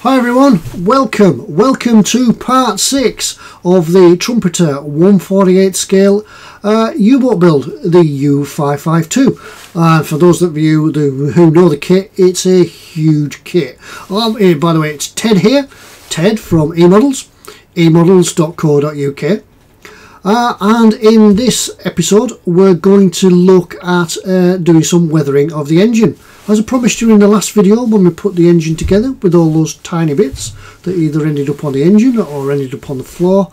Hi everyone, welcome to part 6 of the Trumpeter 148 scale U-boat build, the U552. For those of you who know the kit, it's a huge kit. By the way, it's Ted here, Ted from emodels.co.uk. And in this episode we're going to look at doing some weathering of the engine. As I promised you in the last video, when we put the engine together with all those tiny bits that either ended up on the engine or ended up on the floor,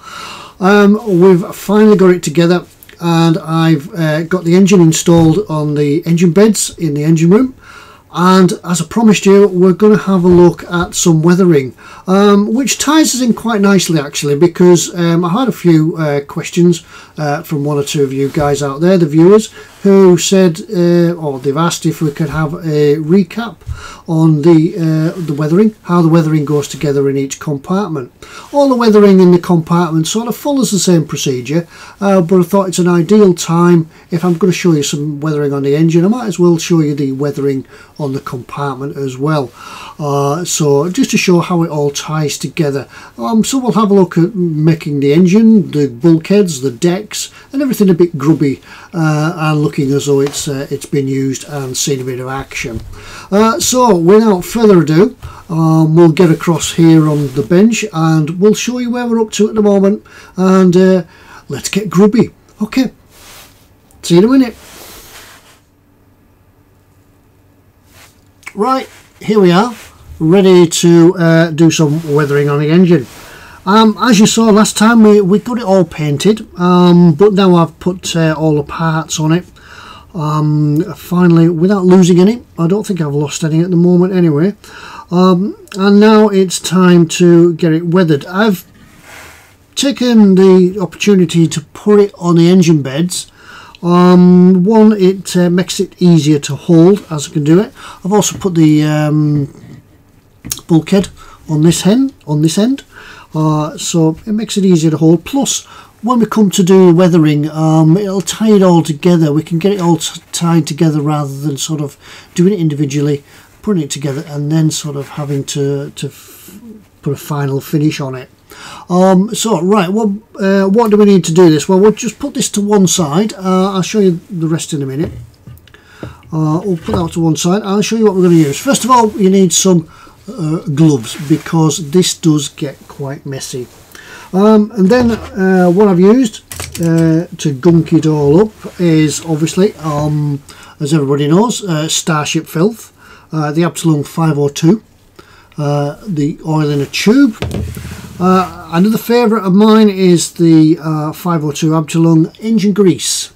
we've finally got it together, and I've got the engine installed on the engine beds in the engine room. And as I promised you, we're going to have a look at some weathering, which ties us in quite nicely actually, because I had a few questions from one or two of you guys out there, the viewers, who said, or they've asked if we could have a recap on the weathering, how the weathering goes together in each compartment. All the weathering in the compartment sort of follows the same procedure, but I thought it's an ideal time, if I'm going to show you some weathering on the engine, I might as well show you the weathering on the compartment as well. So just to show how it all ties together. So we'll have a look at making the engine, the bulkheads, the decks, and everything a bit grubby and looking as though it's been used and seen a bit of action. So without further ado, we'll get across here on the bench and we'll show you where we're up to at the moment, and let's get grubby. Okay, see you in a minute. Right, here we are, ready to do some weathering on the engine. As you saw last time, we got it all painted, but now I've put all the parts on it. Finally, without losing any. I don't think I've lost any at the moment anyway. And now it's time to get it weathered. I've taken the opportunity to put it on the engine beds. One, it makes it easier to hold as I can do it. I've also put the bulkhead on this end, so it makes it easier to hold. Plus, when we come to do weathering, it'll tie it all together. We can get it all tied together rather than sort of doing it individually, putting it together, and then sort of having to put a final finish on it. So right, well, what do we need to do this? Well, we'll just put this to one side. I'll show you the rest in a minute. We'll put that to one side. I'll show you what we're going to use. First of all, you need some gloves, because this does get quite messy. And then what I've used to gunk it all up is obviously, as everybody knows, Starship Filth, the abteilung 502, the oil in a tube. Another favourite of mine is the 502 abteilung engine grease.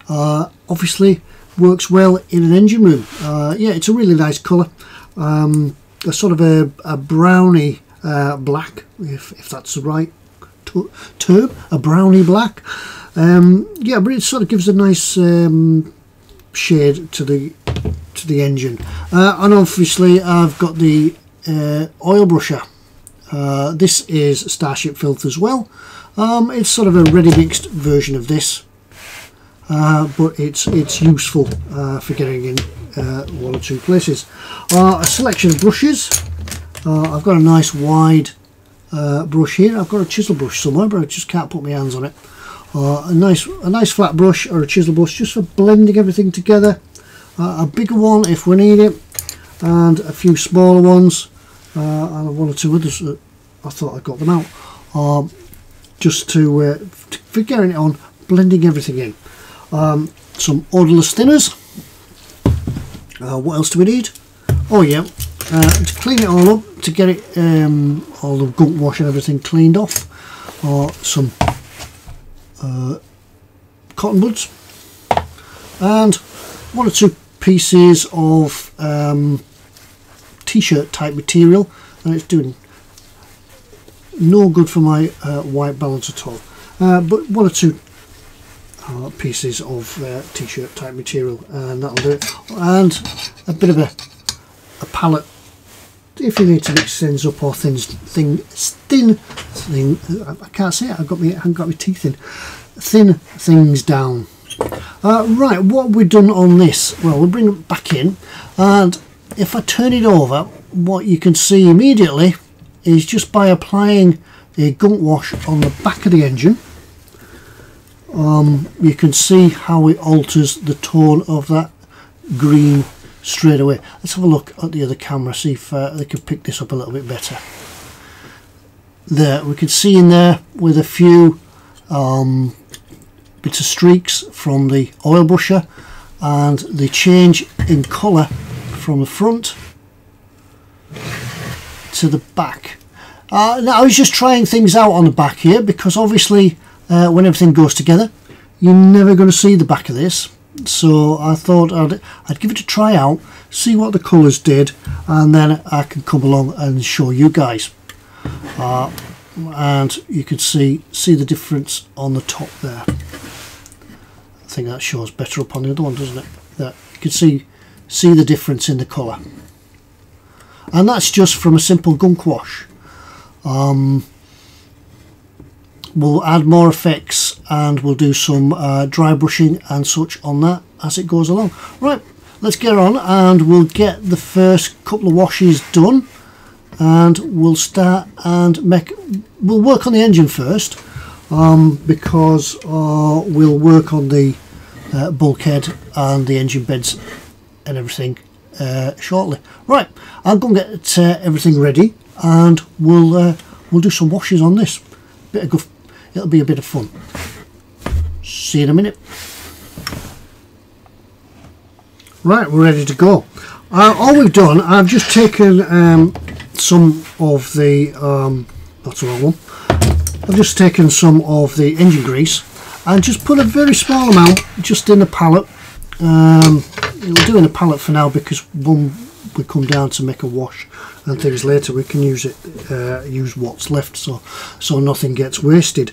Obviously works well in an engine room. Yeah, it's a really nice colour, a sort of a browny black, if that's the right term, a browny black. Yeah, but it sort of gives a nice shade to the engine. And obviously I've got the oil brusher. This is Starship Filth as well. It's sort of a ready mixed version of this, but it's useful for getting in one or two places. A selection of brushes. I've got a nice wide brush here. I've got a chisel brush somewhere, but I just can't put my hands on it. A nice flat brush or a chisel brush, just for blending everything together. A bigger one if we need it, and a few smaller ones. And one or two others. I thought I got them out, just for getting it on, blending everything in. Some odorless thinners. What else do we need? Oh yeah, to clean it all up, to get it all the gunk wash and everything cleaned off. Some cotton buds, and one or two pieces of t-shirt type material, and it's doing no good for my white balance at all, but one or two pieces of t-shirt type material, and that'll do it. And a bit of a palette if you need to mix things up or thin, I can't say it, I haven't got my teeth in, thin things down. Right, what have we done on this? Well, we'll bring it back in, and if I turn it over, what you can see immediately is just by applying a gunk wash on the back of the engine. You can see how it alters the tone of that green straight away. Let's have a look at the other camera, see if they can pick this up a little bit better. There, we can see in there with a few bits of streaks from the oil brusher, and the change in colour from the front to the back. Now I was just trying things out on the back here, because obviously when everything goes together you're never going to see the back of this. So I thought I'd give it a try out, see what the colours did, and then I can come along and show you guys. And you can see the difference on the top there. I think that shows better up on the other one, doesn't it? There, you can see the difference in the colour, and that's just from a simple gunk wash. We'll add more effects and we'll do some dry brushing and such on that as it goes along. Right, let's get on and we'll get the first couple of washes done, and we'll start and we'll work on the engine first, because we'll work on the bulkhead and the engine beds and everything shortly. Right, I'll go and get everything ready, and we'll do some washes on this. It'll be a bit of fun. See you in a minute. Right, we're ready to go. All we've done, I've just taken some of the that's the wrong one. I've just taken some of the engine grease and just put a very small amount just in the pallet. It'll do in the pallet for now, because when we come down to make a wash and things later, we can use what's left, so nothing gets wasted.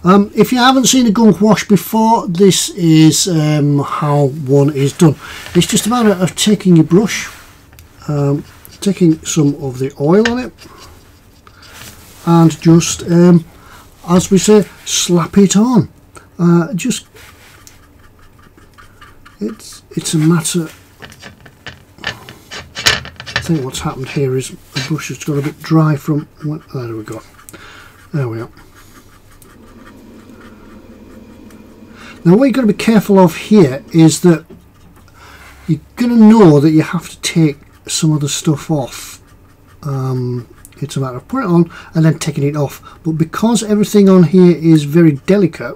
If you haven't seen a gunk wash before, this is how one is done. It's just a matter of taking your brush, taking some of the oil on it, and just as we say, slap it on. It's a matter, I think what's happened here is the brush has got a bit dry from, there we go, there we are. Now what you've got to be careful of here is that you're going to know that you have to take some of the stuff off. It's a matter of putting it on and then taking it off, but because everything on here is very delicate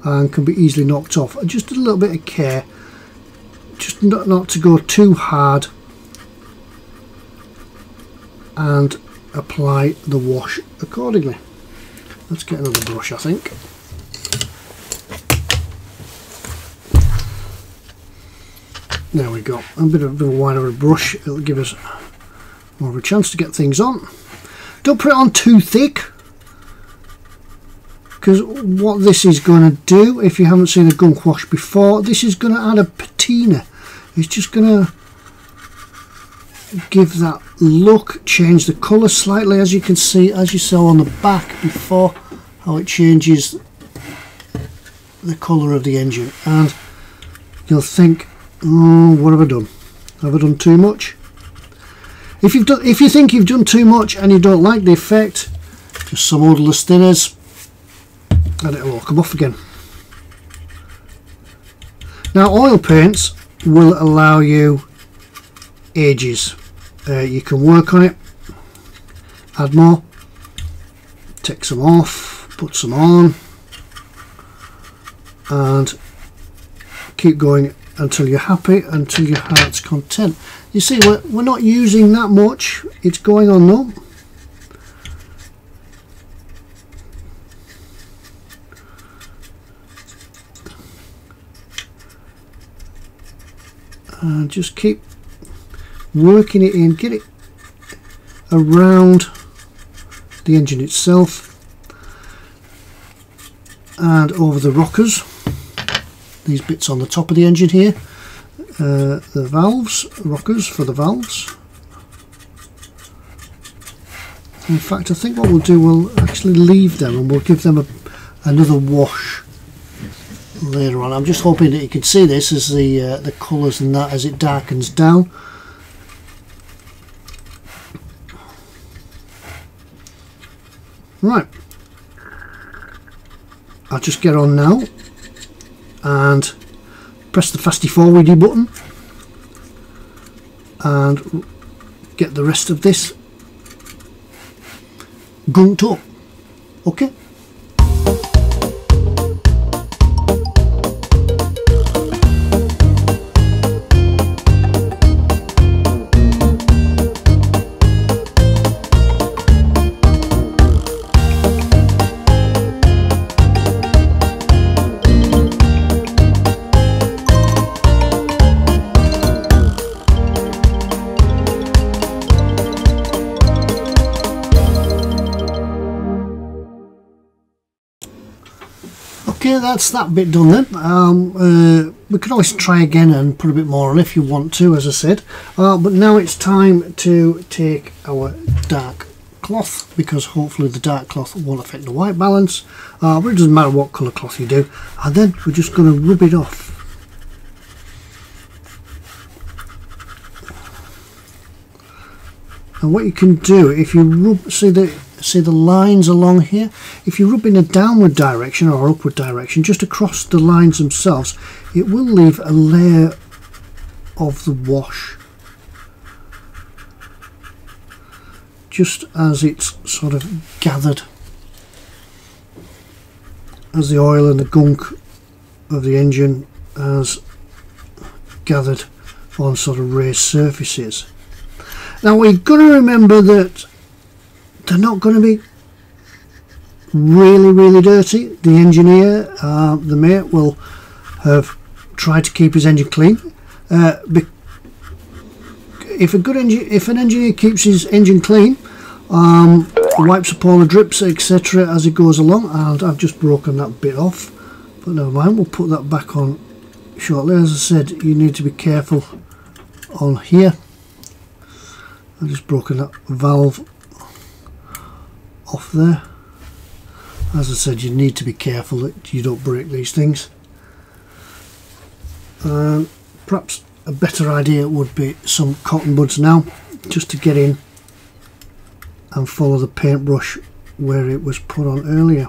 and can be easily knocked off, just a little bit of care, just not to go too hard, and apply the wash accordingly. Let's get another brush, I think. There we go, a bit of a wider brush, it'll give us more of a chance to get things on. Don't put it on too thick, because what this is going to do, if you haven't seen a gunk wash before, this is going to add a patina. It's just going to give that look, change the colour slightly, as you can see, as you saw on the back before, how it changes the colour of the engine, and you'll think, oh, what have I done? Have I done too much? If you think you've done too much and you don't like the effect, just some odourless thinners and it'll all come off again. Now oil paints will allow you ages. You can work on it, add more, take some off, put some on, and keep going until you're happy, until your heart's content. You see, we're not using that much, it's going on though. And just keep working it in, get it around the engine itself and over the rockers, these bits on the top of the engine here, the valves, rockers for the valves. In fact, I think what we'll do, we'll actually leave them and we'll give them another wash later on. I'm just hoping that you can see this as the colours and that as it darkens down. Right, I'll just get on now and press the fasty forwardy button and get the rest of this gunked up. Okay. Okay, that's that bit done then. We could always try again and put a bit more on if you want to, as I said. But now it's time to take our dark cloth, because hopefully the dark cloth won't affect the white balance. But it doesn't matter what colour cloth you do. And then we're just going to rub it off. And what you can do, if you rub, see the lines along here, if you rub in a downward direction or upward direction just across the lines themselves, it will leave a layer of the wash just as it's sort of gathered, as the oil and the gunk of the engine has gathered on sort of raised surfaces. Now we've got to remember that they're not going to be really dirty. The engineer, the mate, will have tried to keep his engine clean. If an engineer keeps his engine clean, wipes up all the drips, etc. as it goes along, and I've just broken that bit off, but never mind, we'll put that back on shortly. As I said, you need to be careful on here. I've just broken that valve off there. As I said, you need to be careful that you don't break these things. Perhaps a better idea would be some cotton buds now, just to get in and follow the paintbrush where it was put on earlier.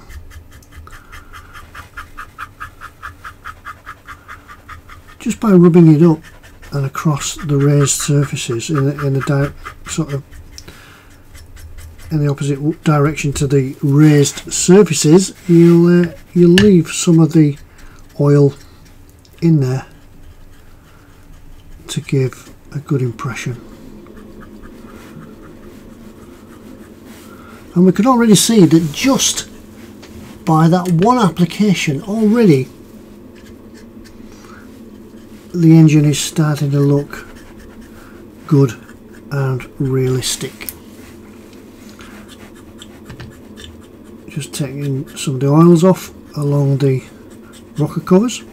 Just by rubbing it up and across the raised surfaces in the opposite direction to the raised surfaces, you'll leave some of the oil in there to give a good impression. And we can already see that just by that one application already the engine is starting to look good and realistic. Just taking some of the oils off along the rocker covers.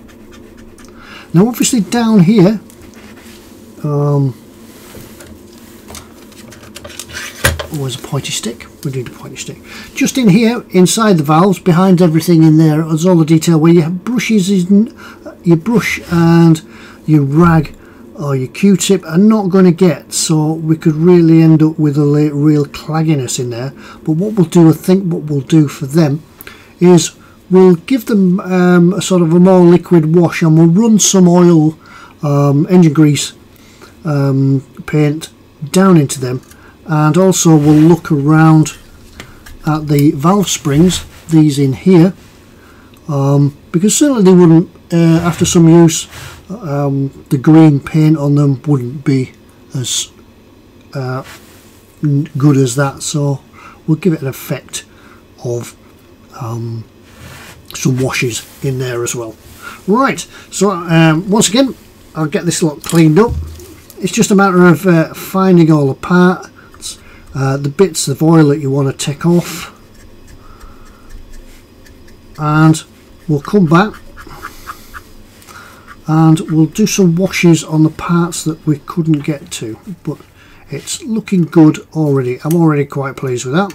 Now obviously down here, always a pointy stick. We need a pointy stick. Just in here, inside the valves, behind everything in there, is all the detail where your brushes your brush and your rag or your Q-tip are not going to get, so we could really end up with a real clagginess in there. But what we'll do, I think what we'll do for them is we'll give them a sort of a more liquid wash, and we'll run some oil, engine grease, paint down into them, and also we'll look around at the valve springs, these in here, because certainly they wouldn't, after some use, the green paint on them wouldn't be as good as that, so we'll give it an effect of some washes in there as well. Right, so once again I'll get this lot cleaned up. It's just a matter of finding all the parts, the bits of oil that you want to take off, and we'll come back and we'll do some washes on the parts that we couldn't get to. But it's looking good already. I'm already quite pleased with that,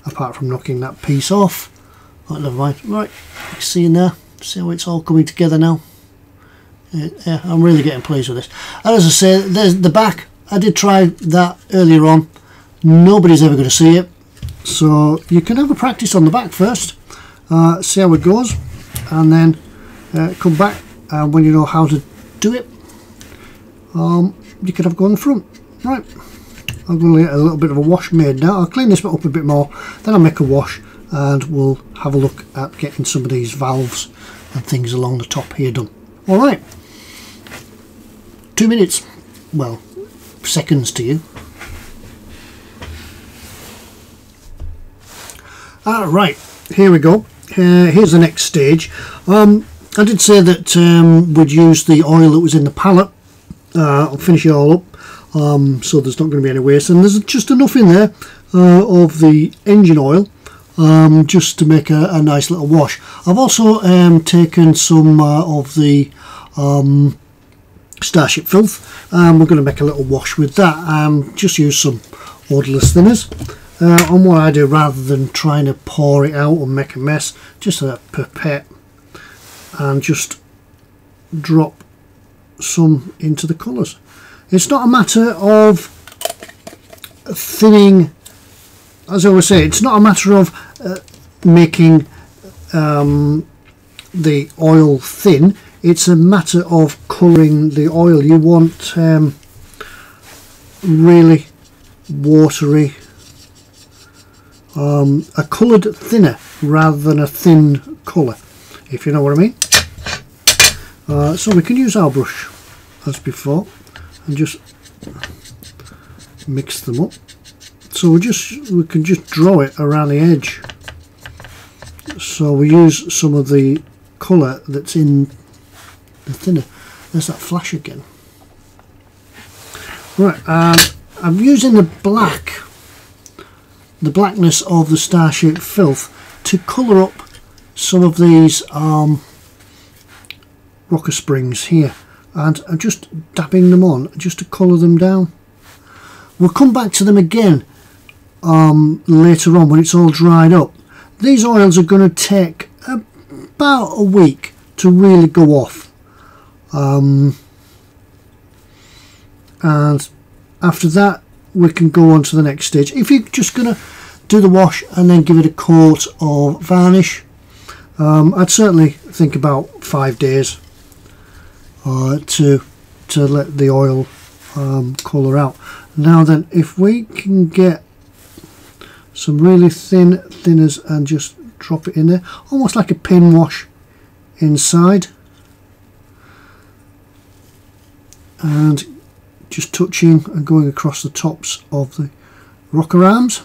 apart from knocking that piece off. Oh, never mind. Right, you see in there, see how it's all coming together now. Yeah, I'm really getting pleased with this. And as I say, there's the back. I did try that earlier on. Nobody's ever going to see it, So you can have a practice on the back first, see how it goes, and then come back, and when you know how to do it, you can have a go on the front. Right, I'm going to get a little bit of a wash made now. I'll clean this bit up a bit more, then I'll make a wash, and we'll have a look at getting some of these valves and things along the top here done. Alright, 2 minutes, well, seconds to you. Right, here we go. Here's the next stage. I did say that we'd use the oil that was in the pallet. I'll finish it all up, so there's not going to be any waste, and there's just enough in there of the engine oil just to make a nice little wash. I've also taken some of the Starship filth, and we're going to make a little wash with that. Just use some odourless thinners. And what I do, rather than trying to pour it out and make a mess, just a pipette and just drop some into the colours. It's not a matter of thinning, as I always say, it's not a matter of making the oil thin, it's a matter of colouring the oil. You want really watery, a coloured thinner rather than a thin colour, if you know what I mean. So we can use our brush as before and just mix them up. So we can just draw it around the edge. So we use some of the colour that's in the thinner. There's that flash again. Right, I'm using the blackness of the Starship filth to colour up some of these rocker springs here, and I'm just dabbing them on just to colour them down. We'll come back to them again later on when it's all dried up. These oils are going to take about a week to really go off, and after that we can go on to the next stage. If you're just going to do the wash and then give it a coat of varnish, I'd certainly think about 5 days to let the oil colour out. Now then, if we can get some really thin thinners and just drop it in there, almost like a pin wash inside, and just touching and going across the tops of the rocker arms.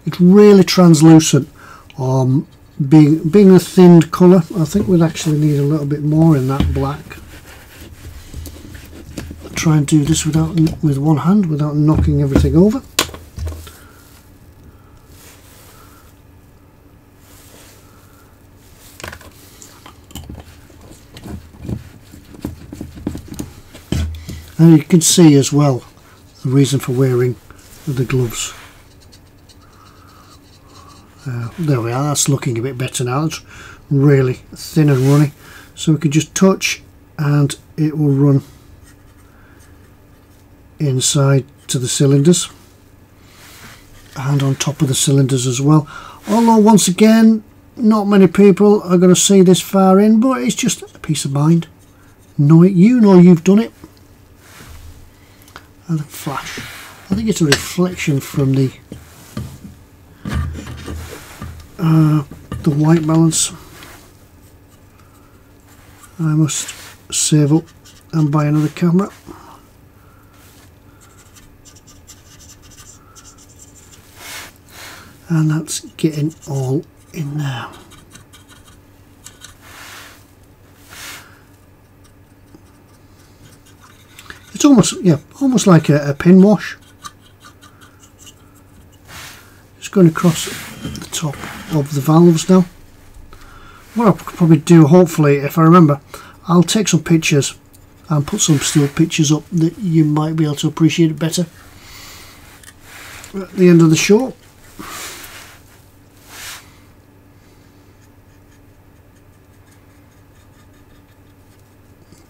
It's really translucent. Being a thinned colour, I think we'd actually need a little bit more in that black. I'll try and do this with one hand without knocking everything over. And you can see as well the reason for wearing the gloves. There we are, that's looking a bit better now. It's really thin and runny, so we can just touch and it will run inside to the cylinders and on top of the cylinders as well. Although once again, not many people are going to see this far in, but it's just a peace of mind. You know you've done it. And the flash, I think it's a reflection from the white balance. I must save up and buy another camera. And that's getting all in there. It's almost like a pin wash. Just going across the top of the valves now. What I'll probably do, hopefully, if I remember, I'll take some pictures and put some still pictures up that you might be able to appreciate it better at the end of the show.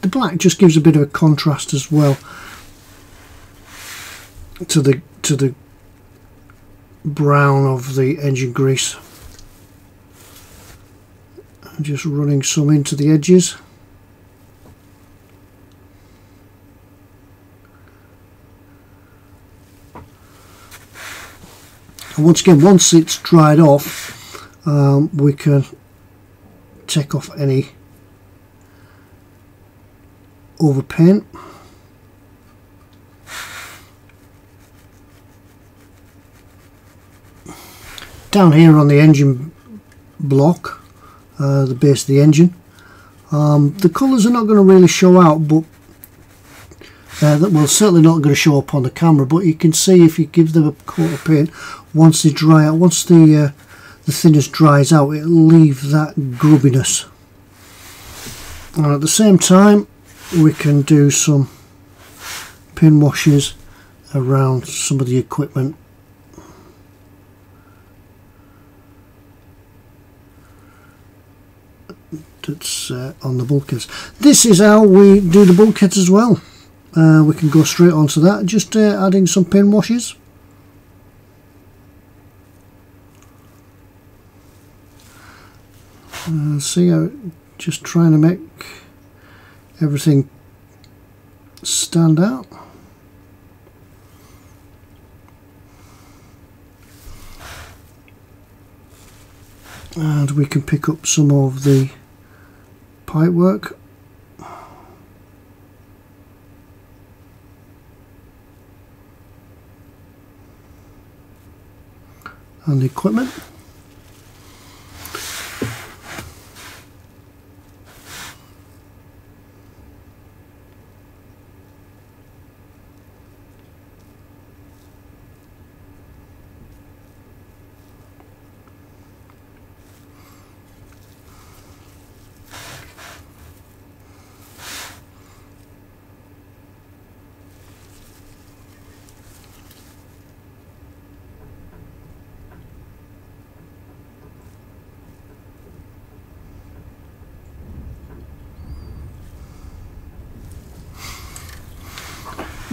The black just gives a bit of a contrast as well. to the brown of the engine grease. I'm just running some into the edges. And once again, once it's dried off, we can take off any overpaint. Down here on the engine block, the base of the engine, the colours are not going to really show out, but that will certainly not going to show up on the camera. But you can see if you give them a coat of paint, once they dry out, once the thinness dries out, it'll leave that grubbiness. And at the same time, we can do some pin washes around some of the equipment. That's on the bulkheads. This is how we do the bulkheads as well. We can go straight onto that, just adding some pin washes. See how, just trying to make everything stand out. And we can pick up some of the pipe work. And the equipment.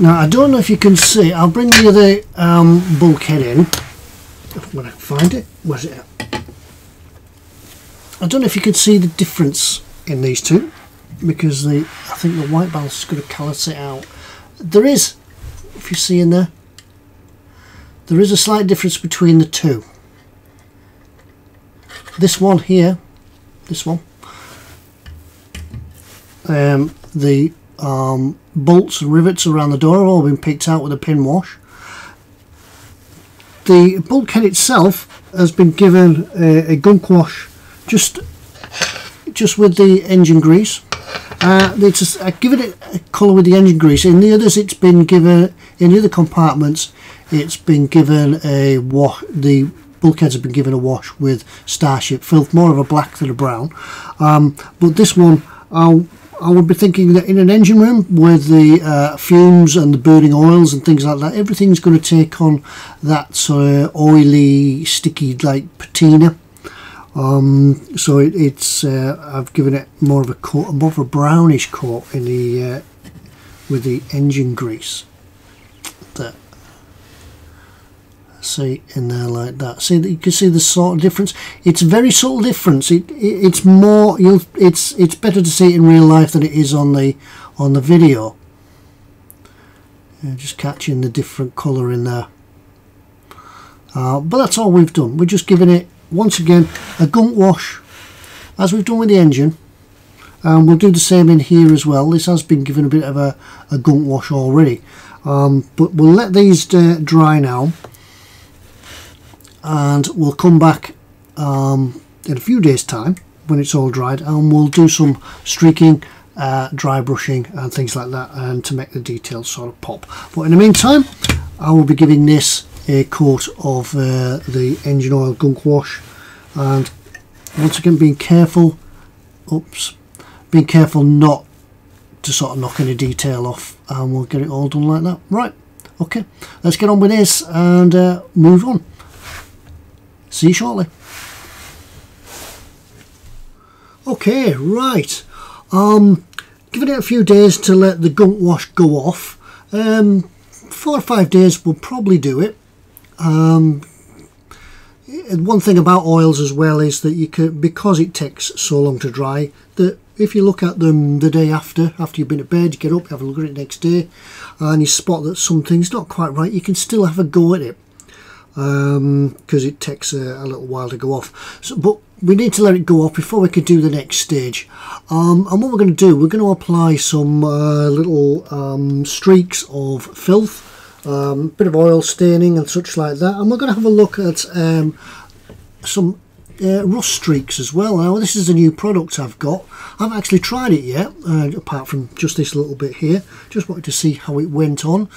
Now I don't know if you can see, I'll bring the other bulkhead in when I find it. Where's it at? I don't know if you can see the difference in these two, because I think the white balance is going to callous it out. There is, if you see in there, there is a slight difference between the two. This one here, this one, the bolts and rivets around the door have all been picked out with a pin wash. The bulkhead itself has been given a gunk wash just with the engine grease. I've given it a colour with the engine grease. In the others, it's been given, in the other compartments, it's been given a wash. The bulkheads have been given a wash with Starship filth, more of a black than a brown. But this one, I would be thinking that in an engine room with the fumes and the burning oils and things like that, everything's going to take on that sort of oily, sticky, like patina. So it's I've given it more of a coat, more of a brownish coat in the with the engine grease. That, see in there like that. See that you can see the sort of difference. It's a very subtle difference. It's more, it's better to see it in real life than it is on the video. Just catching the different colour in there. But that's all we've done. We're just giving it once again a gunk wash, as we've done with the engine. We'll do the same in here as well. This has been given a bit of a gunk wash already. But we'll let these dry now. And we'll come back in a few days' time when it's all dried, and we'll do some streaking, dry brushing and things like that, and to make the details sort of pop. But in the meantime, I will be giving this a coat of the engine oil gunk wash, and once again being careful, being careful not to sort of knock any detail off, and we'll get it all done like that. Right, okay, let's get on with this and move on. See you shortly. Okay, right. Giving it a few days to let the gunk wash go off. 4 or 5 days will probably do it. One thing about oils as well is that you can, because it takes so long to dry, that if you look at them the day after you've been to bed, you get up, you have a look at it next day, and you spot that something's not quite right, you can still have a go at it, because it takes a little while to go off. So, but we need to let it go off before we can do the next stage. And what we're going to do, we're going to apply some little streaks of filth, bit of oil staining and such like that, and we're going to have a look at some rust streaks as well. Now this is a new product I've got. I haven't actually tried it yet, apart from just this little bit here. Just wanted to see how it went on,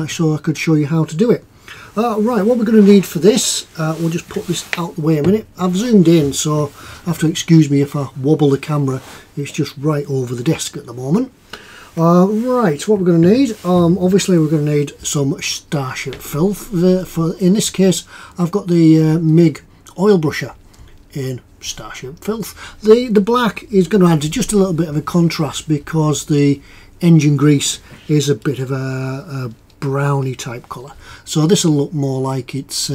so I could show you how to do it. Right, what we're going to need for this, we'll just put this out the way a minute. I've zoomed in, so you have to excuse me if I wobble the camera. It's just right over the desk at the moment. Right, what we're going to need, obviously we're going to need some Starship filth. In this case, I've got the MIG oil brusher in Starship filth. The black is going to add just a little bit of a contrast because the engine grease is a bit of a browny type colour, so this will look more like it's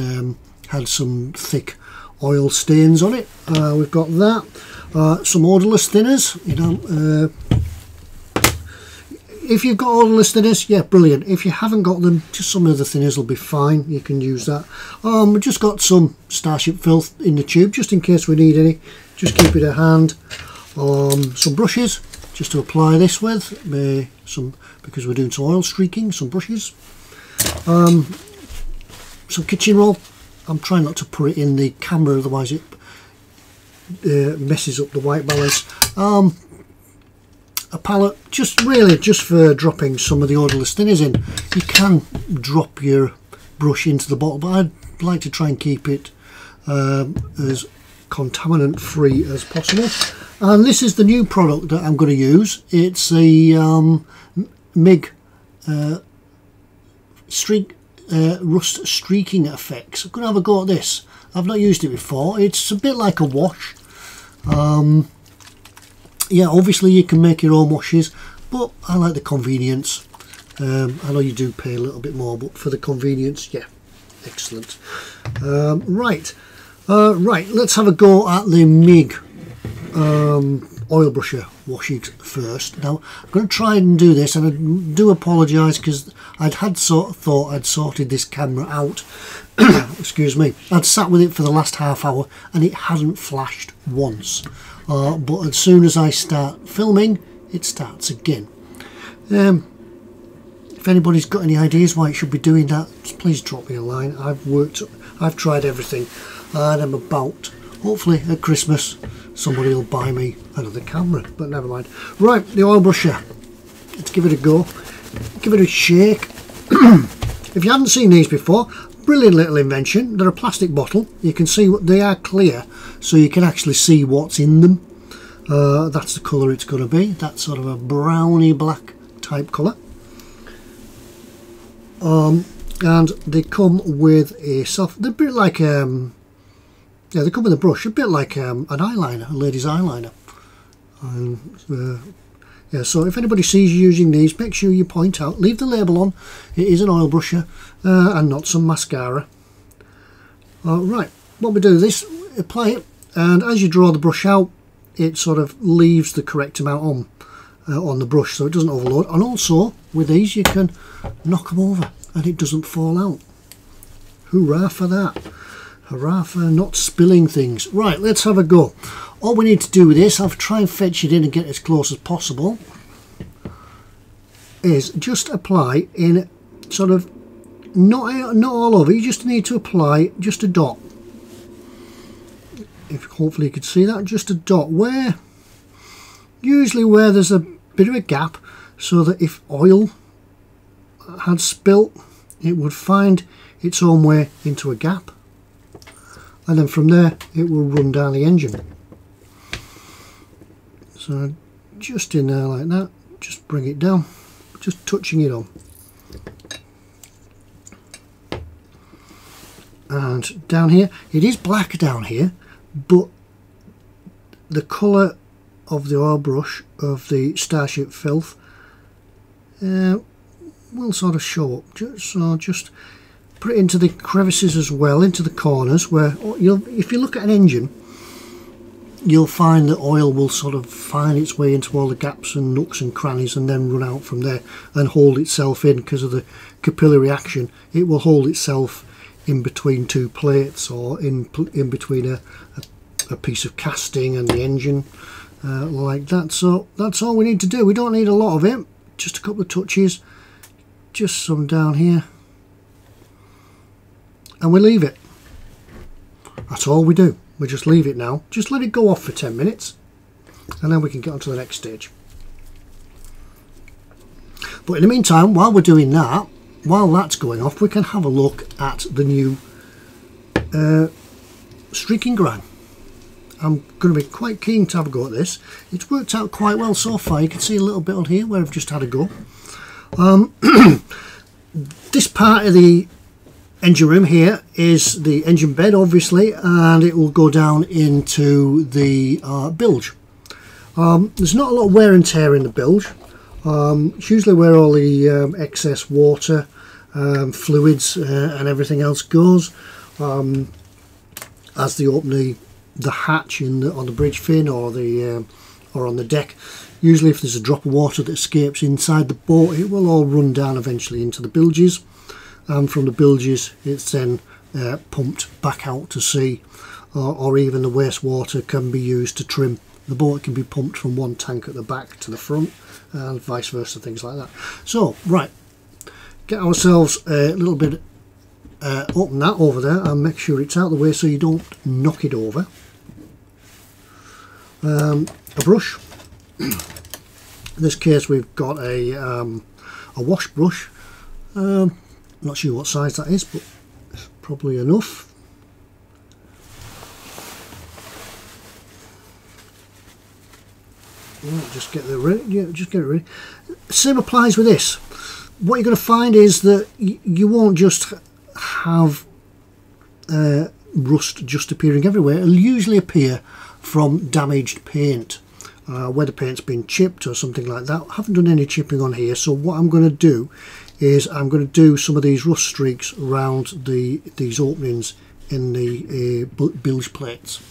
had some thick oil stains on it. We've got that, some odourless thinners. You know, if you've got odourless thinners, yeah, brilliant. If you haven't got them, just some of the thinners will be fine. You can use that. We've just got some Starship filth in the tube, just in case we need any. Just keep it at hand. Some brushes, just to apply this with. Because we're doing some oil streaking, some brushes. Some kitchen roll. I'm trying not to put it in the camera, otherwise it messes up the white balance. A palette, just for dropping some of the odourless thinners in. You can drop your brush into the bottle, but I'd like to try and keep it as contaminant free as possible. And this is the new product that I'm going to use. It's a MIG rust streaking effects. I'm going to have a go at this. I've not used it before. It's a bit like a wash. Yeah, obviously you can make your own washes, but I like the convenience. I know you do pay a little bit more, but for the convenience, yeah, excellent. Right, let's have a go at the MIG oil brusher washings first. Now I'm going to try and do this, and I do apologise because thought I'd sorted this camera out. Excuse me. I'd sat with it for the last half hour and it hadn't flashed once. But as soon as I start filming, it starts again. If anybody's got any ideas why it should be doing that, please drop me a line. I've tried everything, and I'm about, hopefully at Christmas, somebody will buy me another camera, but never mind. Right, the oil brusher. Let's give it a go. Give it a shake. If you haven't seen these before, brilliant little invention. They're a plastic bottle. You can see what they are, clear, so you can actually see what's in them. That's the colour it's going to be. That's sort of a browny black type colour. And they come with a soft. They're a bit like yeah, they come with a brush, a bit like an eyeliner, a lady's eyeliner. Yeah, so if anybody sees you using these, make sure you point out, leave the label on, it is an oil brusher and not some mascara. Right, what we do is this, apply it, and as you draw the brush out, it sort of leaves the correct amount on the brush, so it doesn't overload. And also, with these, you can knock them over and it doesn't fall out. Hurrah for that. Hurrah for not spilling things. Right, let's have a go. All we need to do with this, I'll try and fetch it in and get as close as possible, is just apply in sort of, not all over, you just need to apply just a dot. Hopefully you can see that, just a dot, usually where there's a bit of a gap, so that if oil had spilt, it would find its own way into a gap, and then from there it will run down the engine. So just in there like that, just bring it down, just touching it on. And down here, it is black down here, but the colour of the oil brush of the Starship filth will sort of show up. Just put it into the crevices as well, into the corners where if you look at an engine, you'll find that oil will sort of find its way into all the gaps and nooks and crannies and then run out from there and hold itself in because of the capillary action. It will hold itself in between two plates or in between a piece of casting and the engine, like that. So that's all we need to do. We don't need a lot of it, just a couple of touches, just some down here, and we leave it. That's all we do. We just leave it now, just let it go off for 10 minutes and then we can get on to the next stage. But in the meantime, while we're doing that, while that's going off, we can have a look at the new streaking grind. I'm going to be quite keen to have a go at this. It's worked out quite well so far. You can see a little bit on here where I've just had a go. This part of the engine room here is the engine bed, obviously, and it will go down into the bilge. There's not a lot of wear and tear in the bilge. It's usually where all the excess water, fluids and everything else goes as they open the hatch on the bridge fin or on the deck. Usually if there's a drop of water that escapes inside the boat, it will all run down eventually into the bilges, and from the bilges it's then pumped back out to sea, or even the wastewater can be used to trim the boat. It can be pumped from one tank at the back to the front and vice versa, things like that. So right, get ourselves a little bit, open that over there and make sure it's out of the way so you don't knock it over. A brush. In this case we've got a wash brush. Not sure what size that is, but it's probably enough. Just get it ready. Yeah, just get it ready. Same applies with this. What you're going to find is that you won't just have rust just appearing everywhere. It'll usually appear from damaged paint, where the paint's been chipped or something like that. I haven't done any chipping on here, so what I'm going to do is I'm going to do some of these rust streaks around these openings in the bilge plates,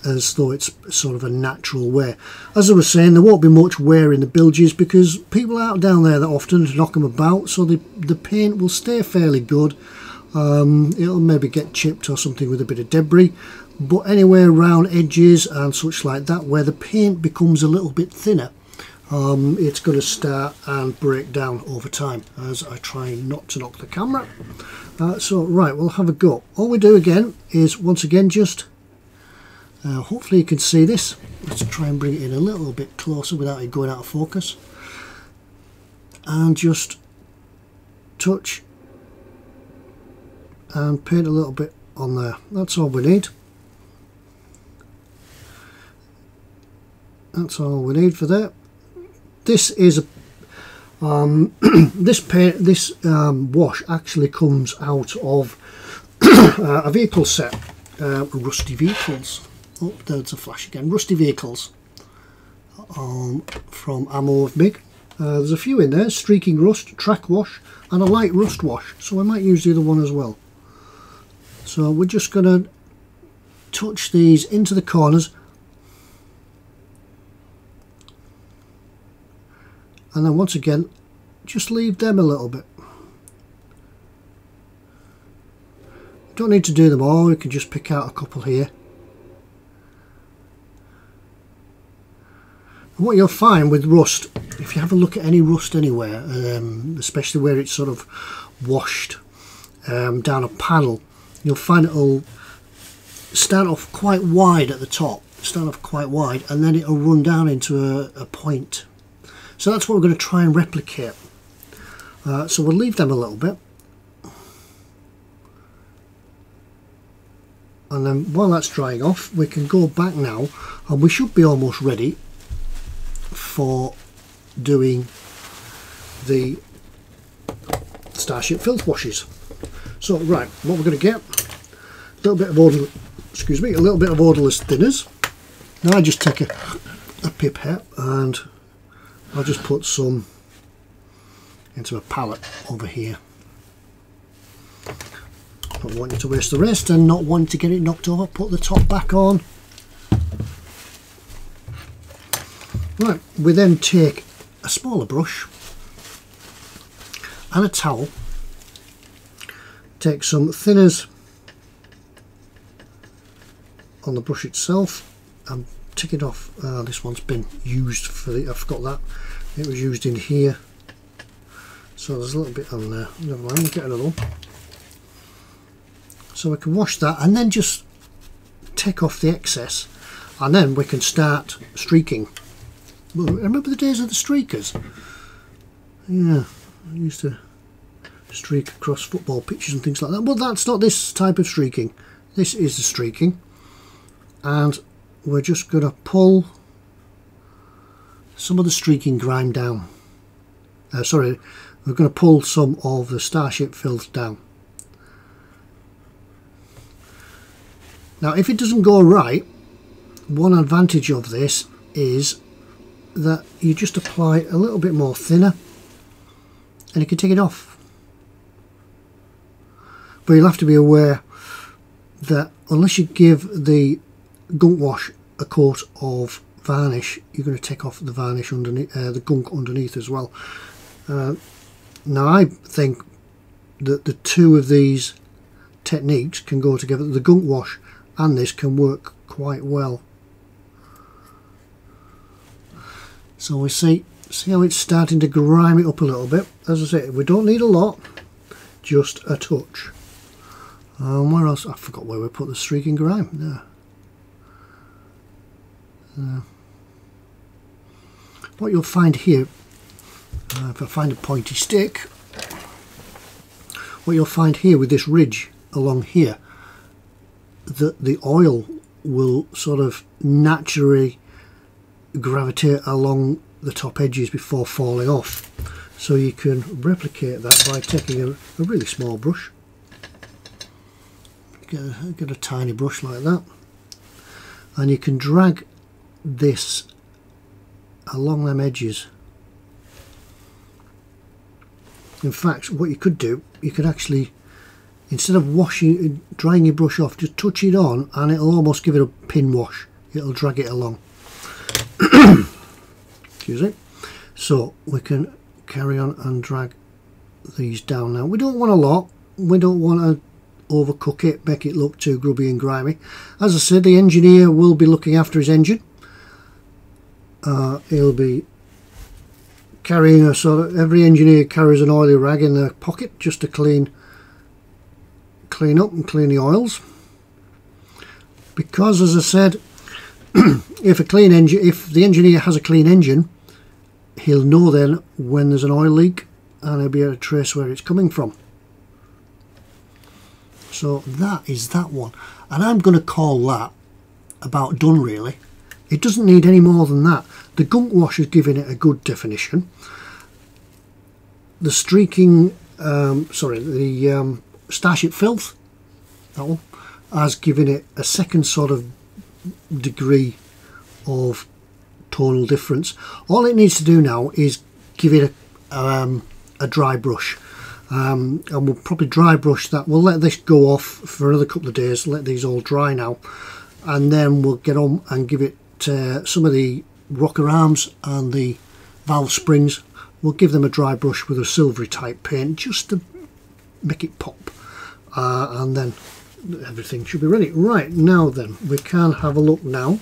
as though it's sort of a natural wear. As I was saying, there won't be much wear in the bilges because people aren't down there that often to knock them about, so the paint will stay fairly good. It'll maybe get chipped or something with a bit of debris, but anywhere around edges and such like that where the paint becomes a little bit thinner, it's going to start and break down over time as I try not to knock the camera. So right, we'll have a go. All we do again is once again just hopefully you can see this. Let's try and bring it in a little bit closer without it going out of focus, and just touch and paint a little bit on there. That's all we need. That's all we need for that. This is a this wash actually comes out of a vehicle set, Rusty Vehicles. Oh, there's a flash again. Rusty Vehicles from Ammo of MIG. There's a few in there: streaking rust, track wash, and a light rust wash. So I might use the other one as well. So we're just going to touch these into the corners, and then once again just leave them a little bit. Don't need to do them all, we can just pick out a couple here. And what you'll find with rust, if you have a look at any rust anywhere, especially where it's sort of washed down a panel, you'll find it'll start off quite wide at the top, and then it'll run down into a point. So that's what we're going to try and replicate. So we'll leave them a little bit, and then while that's drying off we can go back now, and we should be almost ready for doing the Starship filth washes. So right, what we're going to get, a little bit of odorless, excuse me, a little bit of odorless thinners. Now I just take a pipette and I'll just put some into a pallet over here. Not wanting to waste the rest and not wanting to get it knocked over, put the top back on. Right, we then take a smaller brush and a towel, take some thinners on the brush itself and tick it off. This one's been used for the, I forgot that, it was used in here, so there's a little bit on there. Never mind, we'll get another one. So we can wash that and then just take off the excess, and then we can start streaking. Remember the days of the streakers? Yeah, I used to streak across football pitches and things like that. But that's not this type of streaking. This is the streaking. And we're just going to pull some of the streaking grime down. Sorry, we're going to pull some of the starship filth down. Now if it doesn't go right, one advantage of this is that you just apply a little bit more thinner and you can take it off. But you'll have to be aware that unless you give the gunk wash a coat of varnish, you're going to take off the varnish underneath, the gunk underneath as well. Now I think that the two of these techniques can go together. The gunk wash and this can work quite well. So we see how it's starting to grime it up a little bit. As I say, we don't need a lot, just a touch. Where else? I forgot where we put the streaking grime. There. What you'll find here, if I find a pointy stick, what you'll find here with this ridge along here, that the oil will sort of naturally gravitate along the top edges before falling off. So you can replicate that by taking a really small brush. Get a tiny brush like that, and you can drag this along them edges. In fact, what you could do, you could actually, instead of drying your brush off, just touch it on and it'll almost give it a pin wash. It'll drag it along. Excuse me. So we can carry on and drag these down now. We don't want a lot. We don't want to overcook it, make it look too grubby and grimy. As I said, the engineer will be looking after his engine. He'll be carrying a sort of, every engineer carries an oily rag in their pocket just to clean up and clean the oils. Because, as I said, if the engineer has a clean engine, he'll know then when there's an oil leak and he'll be able to trace where it's coming from. So that is that one, and I'm going to call that about done really. It doesn't need any more than that. The gunk wash is giving it a good definition. The streaking, the starship filth, that one, has given it a second sort of degree of tonal difference. All it needs to do now is give it a dry brush. And we'll probably dry brush that. We'll let this go off for another couple of days, let these all dry now, and then we'll get on and give it some of the rocker arms and the valve springs. We'll give them a dry brush with a silvery type paint just to make it pop, and then everything should be ready. Right, now then we can have a look now.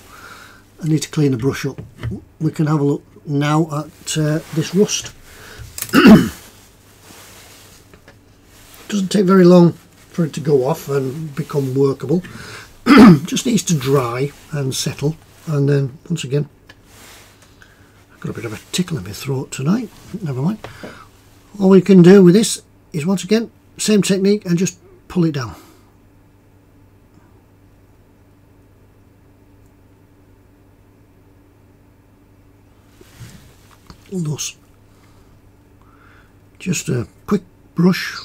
I need to clean the brush up. We can have a look now at this rust. Doesn't take very long for it to go off and become workable. Just needs to dry and settle, and then once again, I've got a bit of a tickle in my throat tonight. Never mind. All we can do with this is once again same technique and just pull it down. Thus, just a quick brush.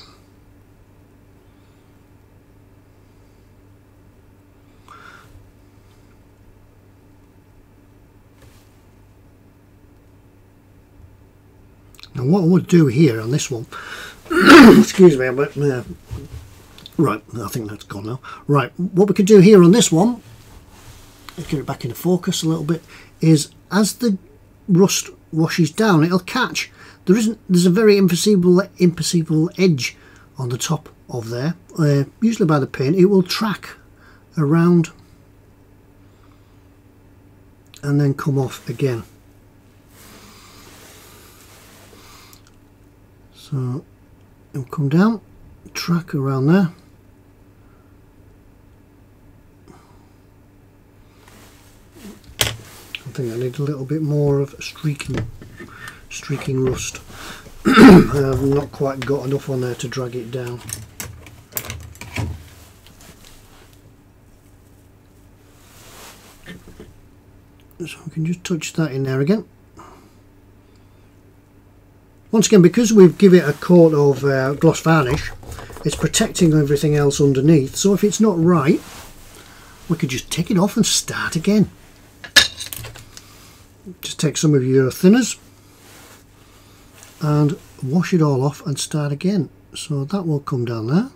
Now what I would do here on this one, excuse me, but right, I think that's gone now. Right, what we could do here on this one, let's get it back into focus a little bit, is as the rust washes down, it'll catch. There's a very imperceptible edge on the top of there, usually by the pin. It will track around and then come off again. So it'll come down, track around there, I think I need a little bit more of streaking rust. I've not quite got enough on there to drag it down. So we can just touch that in there again. Once again, because we've given it a coat of gloss varnish, it's protecting everything else underneath, so if it's not right, we could just take it off and start again. Just take some of your thinners and wash it all off and start again. So that will come down there,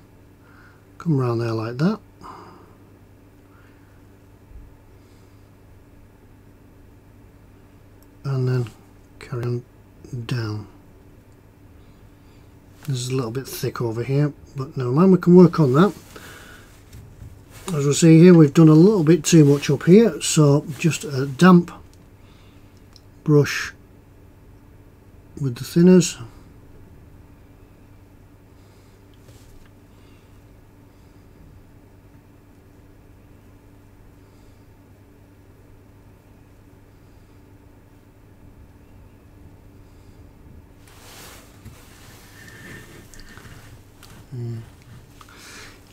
come around there like that, and then carry on down. This is a little bit thick over here, but never mind, we can work on that. As we see here, we've done a little bit too much up here, so just a damp brush with the thinners.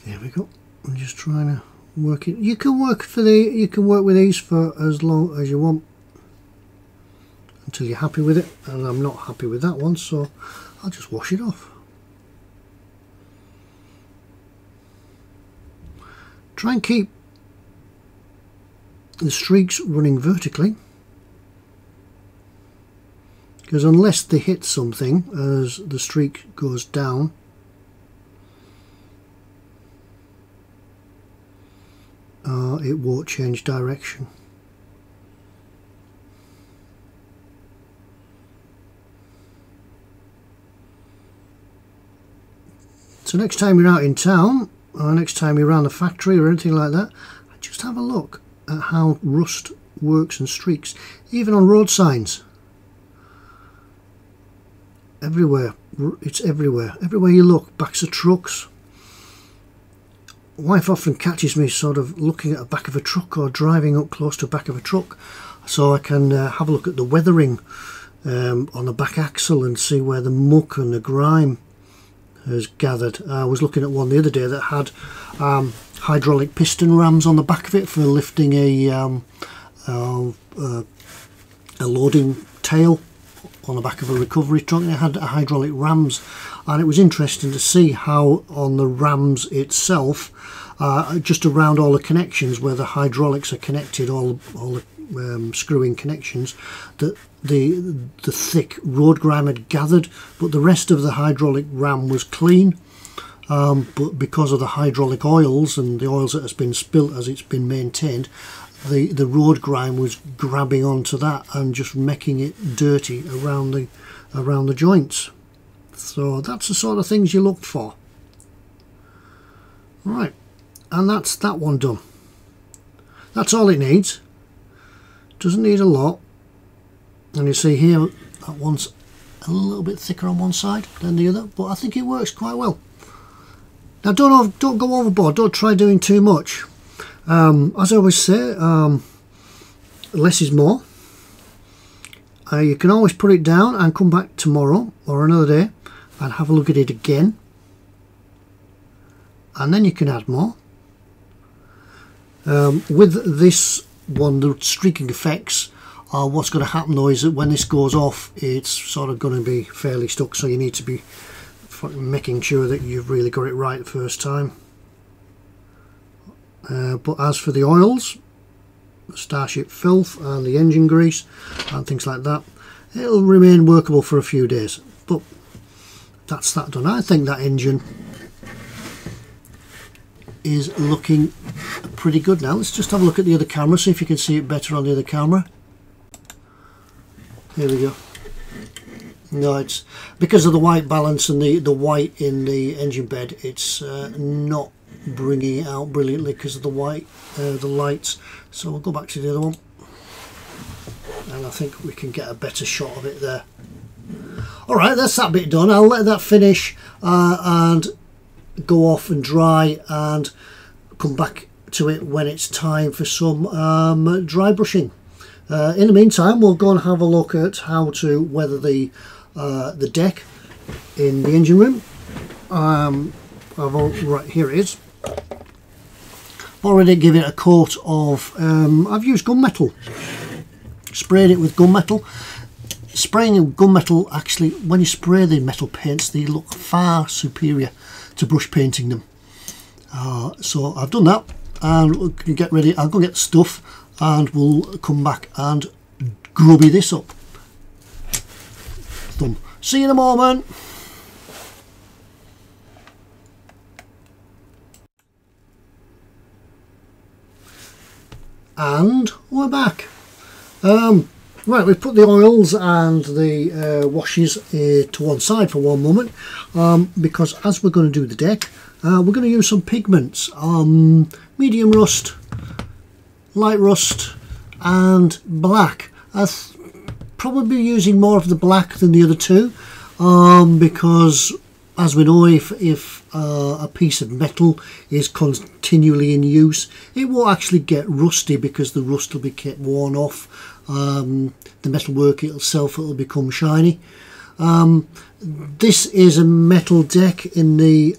There we go. I'm just trying to work it. You can work with these for as long as you want until you're happy with it, and I'm not happy with that one, so I'll just wash it off. Try and keep the streaks running vertically, because unless they hit something as the streak goes down, it won't change direction. So next time you're out in town, or next time you're around the factory or anything like that, just have a look at how rust works and streaks, even on road signs. Everywhere, it's everywhere. Everywhere you look, backs of trucks. Wife often catches me sort of looking at the back of a truck or driving up close to the back of a truck, so I can have a look at the weathering on the back axle and see where the muck and the grime has gathered. I was looking at one the other day that had hydraulic piston rams on the back of it for lifting a loading tail on the back of a recovery truck. It had hydraulic rams, and it was interesting to see how on the rams itself, just around all the connections where the hydraulics are connected, all the screwing connections, that the thick road grime had gathered, but the rest of the hydraulic ram was clean. But because of the hydraulic oils and the oils that has been spilt as it's been maintained, the road grime was grabbing onto that and just making it dirty around the joints. So that's the sort of things you look for. Right, and that's that one done. That's all it needs. Doesn't need a lot. And you see here that one's a little bit thicker on one side than the other, but I think it works quite well. Now don't go overboard, don't try doing too much. As I always say, less is more. You can always put it down and come back tomorrow or another day and have a look at it again, and then you can add more. With this one, the streaking effects, what's going to happen though is that when this goes off, it's sort of going to be fairly stuck, so you need to be making sure that you've really got it right the first time. But as for the oils, the Starship filth and the engine grease and things like that, it'll remain workable for a few days. But that's that done. I think that engine is looking pretty good now. Let's just have a look at the other camera, see if you can see it better on the other camera. Here we go. No, it's because of the white balance and the white in the engine bed, it's not bringing it out brilliantly because of the white, the lights. So we'll go back to the other one, and I think we can get a better shot of it there. Alright, that's that bit done. I'll let that finish and go off and dry, and come back to it when it's time for some dry brushing. In the meantime, we'll go and have a look at how to weather the deck in the engine room. Right, here it is. Already given it a coat of, I've used gunmetal, sprayed it with gunmetal. Spraying gunmetal, actually, when you spray the metal paints, they look far superior to brush painting them. So I've done that, and we can get ready. I'll go get the stuff, and we'll come back and grubby this up. See you in a moment. And we're back. Right, we've put the oils and the washes to one side for one moment, because as we're going to do the deck, we're going to use some pigments, medium rust, light rust and black. I'll probably be using more of the black than the other two, because as we know, if a piece of metal is continually in use, it won't actually get rusty because the rust will be kept worn off. The metalwork itself, it'll become shiny. This is a metal deck in the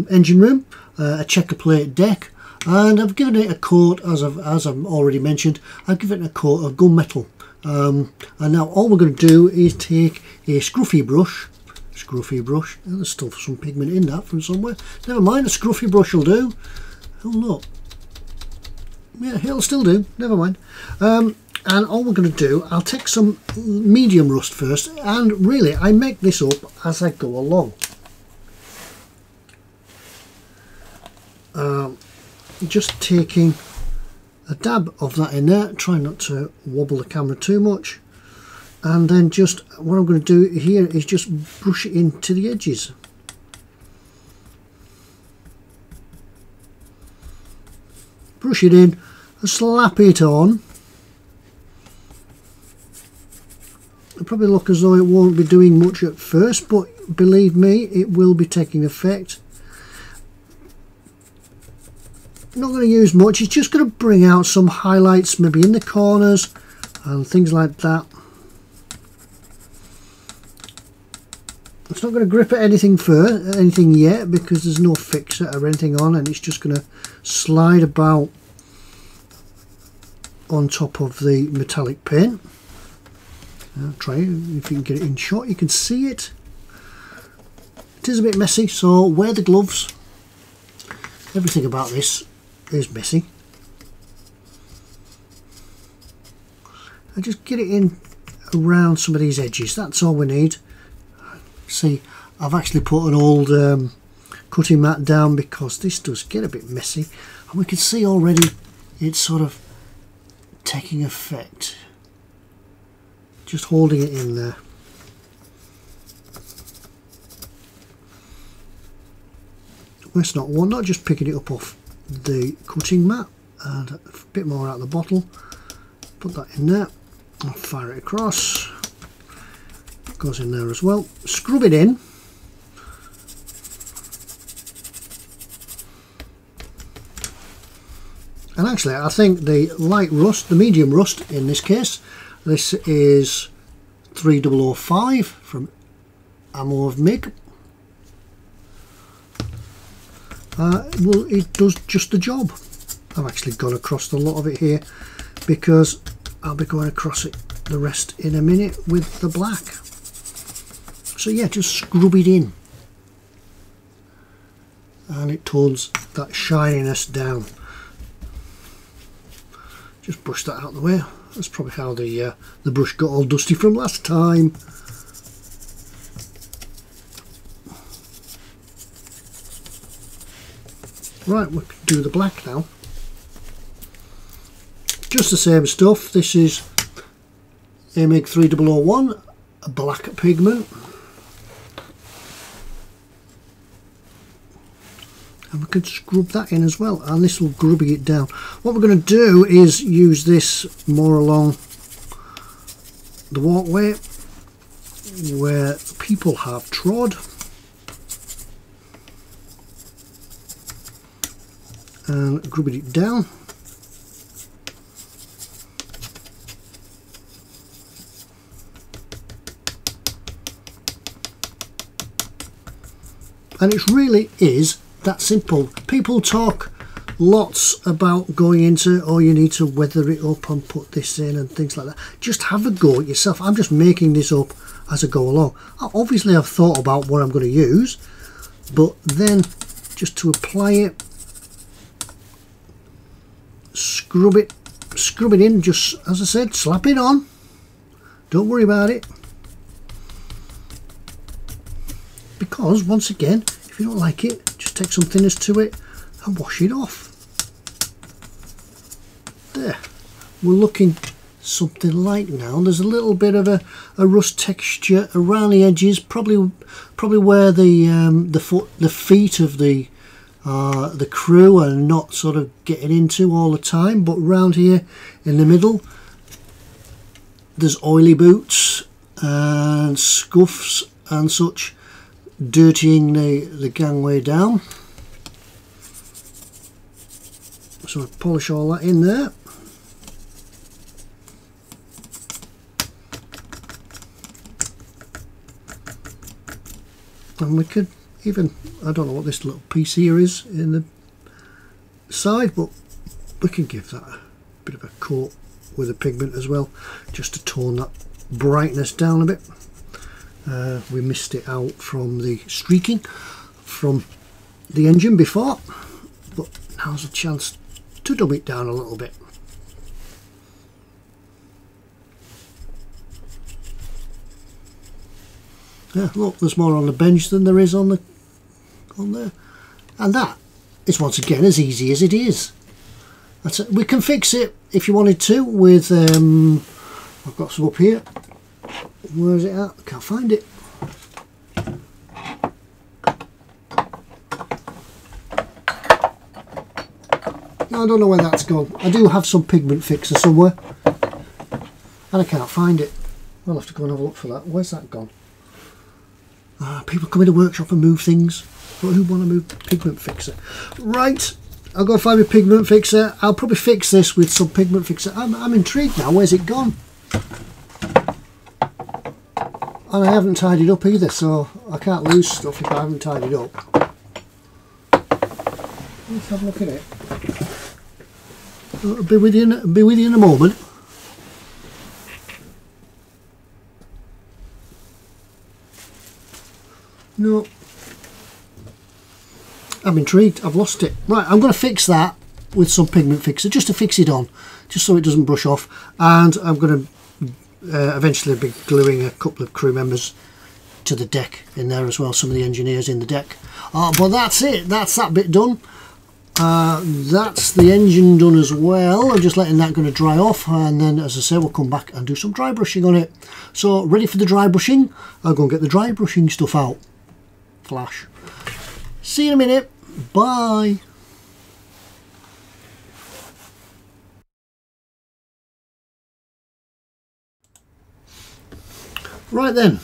engine room, a checker plate deck, and I've given it a coat, as I've already mentioned, I've given it a coat of gunmetal. And now all we're going to do is take a scruffy brush. Oh, there's still some pigment in that from somewhere. Never mind, a scruffy brush will do. Oh look, yeah, it'll still do, never mind. And all we're going to do, I'll take some medium rust first, and really I make this up as I go along. Just taking a dab of that in there, try not to wobble the camera too much, and then just what I'm going to do here is just brush it into the edges. Brush it in and slap it on. It'll probably look as though it won't be doing much at first, but believe me, it will be taking effect. I'm not going to use much, it's just going to bring out some highlights maybe in the corners and things like that. It's not going to grip at anything yet, because there's no fixer or anything on, and it's just going to slide about on top of the metallic paint. Try it, if you can get it in shot, you can see it. It is a bit messy, so wear the gloves. Everything about this is messy. And just get it in around some of these edges, that's all we need. See, I've actually put an old cutting mat down because this does get a bit messy, and we can see already it's sort of taking effect. Just holding it in there. That's not one, not just picking it up off the cutting mat, and a bit more out of the bottle. Put that in there, I'll fire it across. It goes in there as well. Scrub it in. And actually, I think the light rust, the medium rust in this case, this is 3005 from Ammo of MIG. Well, it does just the job. I've actually gone across a lot of it here because I'll be going across it the rest in a minute with the black. So yeah, just scrub it in, and it tones that shininess down. Just brush that out of the way. That's probably how the brush got all dusty from last time. Right, we can do the black now. Just the same stuff. This is AMIG 3001, a black pigment. And we can scrub that in as well, and this will grubby it down. What we're going to do is use this more along the walkway where people have trod, and grubby it down. And it really is that simple. People talk lots about going into, oh, you need to weather it up and put this in and things like that. Just have a go at yourself. I'm just making this up as I go along. Obviously I've thought about what I'm going to use, but then just to apply it, scrub it in, just as I said, slap it on, don't worry about it, because once again, if you don't like it, just take some thinners to it and wash it off. There, we're looking something like now. There's a little bit of a rust texture around the edges, probably where the feet of the crew are not sort of getting into all the time, but around here in the middle there's oily boots and scuffs and such, dirtying the gangway down. So I polish all that in there. And we could even, I don't know what this little piece here is in the side, but we can give that a bit of a coat with a pigment as well, just to tone that brightness down a bit. We missed it out from the streaking from the engine before, but now's a chance to dub it down a little bit. Yeah, look, there's more on the bench than there is on there, and that is once again as easy as it is. That's it. We can fix it if you wanted to with I've got some up here. Where is it at? I can't find it. No, I don't know where that's gone. I do have some pigment fixer somewhere, and I can't find it. I'll have to go and have a look for that. Where's that gone? People come in the workshop and move things, but who want to move pigment fixer? Right, I'll go find my pigment fixer. I'll probably fix this with some pigment fixer. I'm intrigued now. Where's it gone? And I haven't tidied up either, so I can't lose stuff if I haven't tidied up. Let's have a look at it. I'll be with you in a moment. No, I'm intrigued. I've lost it. Right, I'm going to fix that with some pigment fixer just to fix it on, just so it doesn't brush off. And I'm going to eventually be gluing a couple of crew members to the deck in there as well, some of the engineers in the deck. But that's it. That's that bit done. That's the engine done as well. I'm just letting that going to dry off, and then, as I say, we'll come back and do some dry brushing on it. So ready for the dry brushing. I'll go and get the dry brushing stuff out. Flash. See you in a minute. Bye. Right then,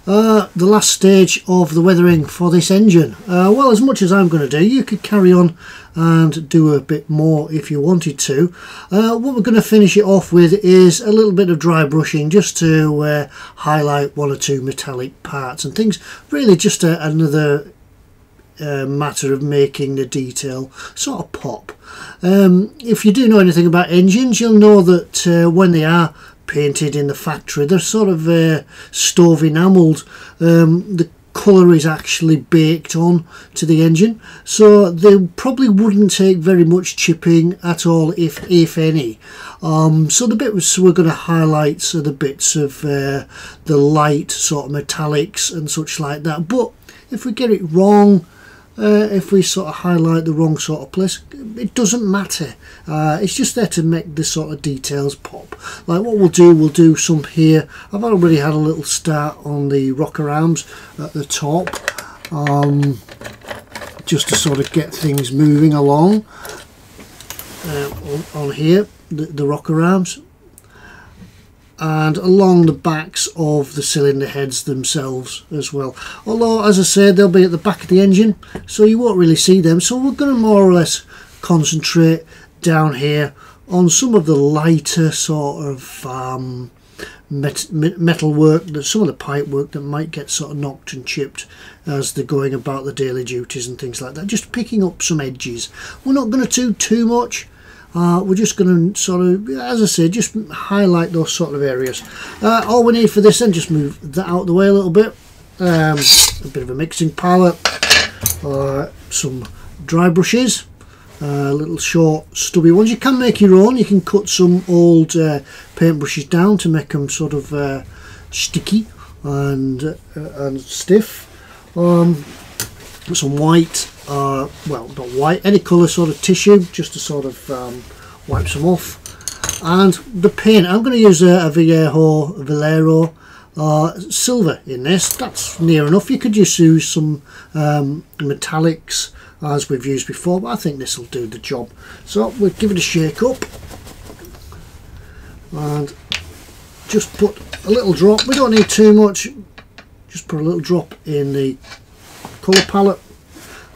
the last stage of the weathering for this engine. Well, as much as I'm going to do, you could carry on and do a bit more if you wanted to. What we're going to finish it off with is a little bit of dry brushing, just to highlight one or two metallic parts and things. Really just another matter of making the detail sort of pop. If you do know anything about engines, you'll know that when they are painted in the factory, they're sort of stove enamelled. The colour is actually baked on to the engine, so they probably wouldn't take very much chipping at all, if any. So the bits we're going to highlight are the bits of the light sort of metallics and such like that. But if we get it wrong, if we sort of highlight the wrong sort of place, it doesn't matter. It's just there to make the sort of details pop. Like what we'll do some here. I've already had a little start on the rocker arms at the top, just to sort of get things moving along on here, the rocker arms, and along the backs of the cylinder heads themselves as well. Although, as I said, they'll be at the back of the engine, so you won't really see them. So we're going to more or less concentrate down here on some of the lighter sort of metal work, some of the pipe work that might get sort of knocked and chipped as they're going about the daily duties and things like that. Just picking up some edges. We're not going to do too much. We're just going to sort of, as I said, just highlight those sort of areas. All we need for this then, just move that out of the way a little bit. A bit of a mixing palette, some dry brushes, little short stubby ones. You can make your own. You can cut some old paint brushes down to make them sort of sticky and stiff. Some white, well, not white, any colour sort of tissue, just to sort of wipe some off. And the paint, I'm going to use a Vallejo silver in this. That's near enough. You could just use some metallics as we've used before, but I think this will do the job. So we'll give it a shake up and just put a little drop. We don't need too much, just put a little drop in the colour palette.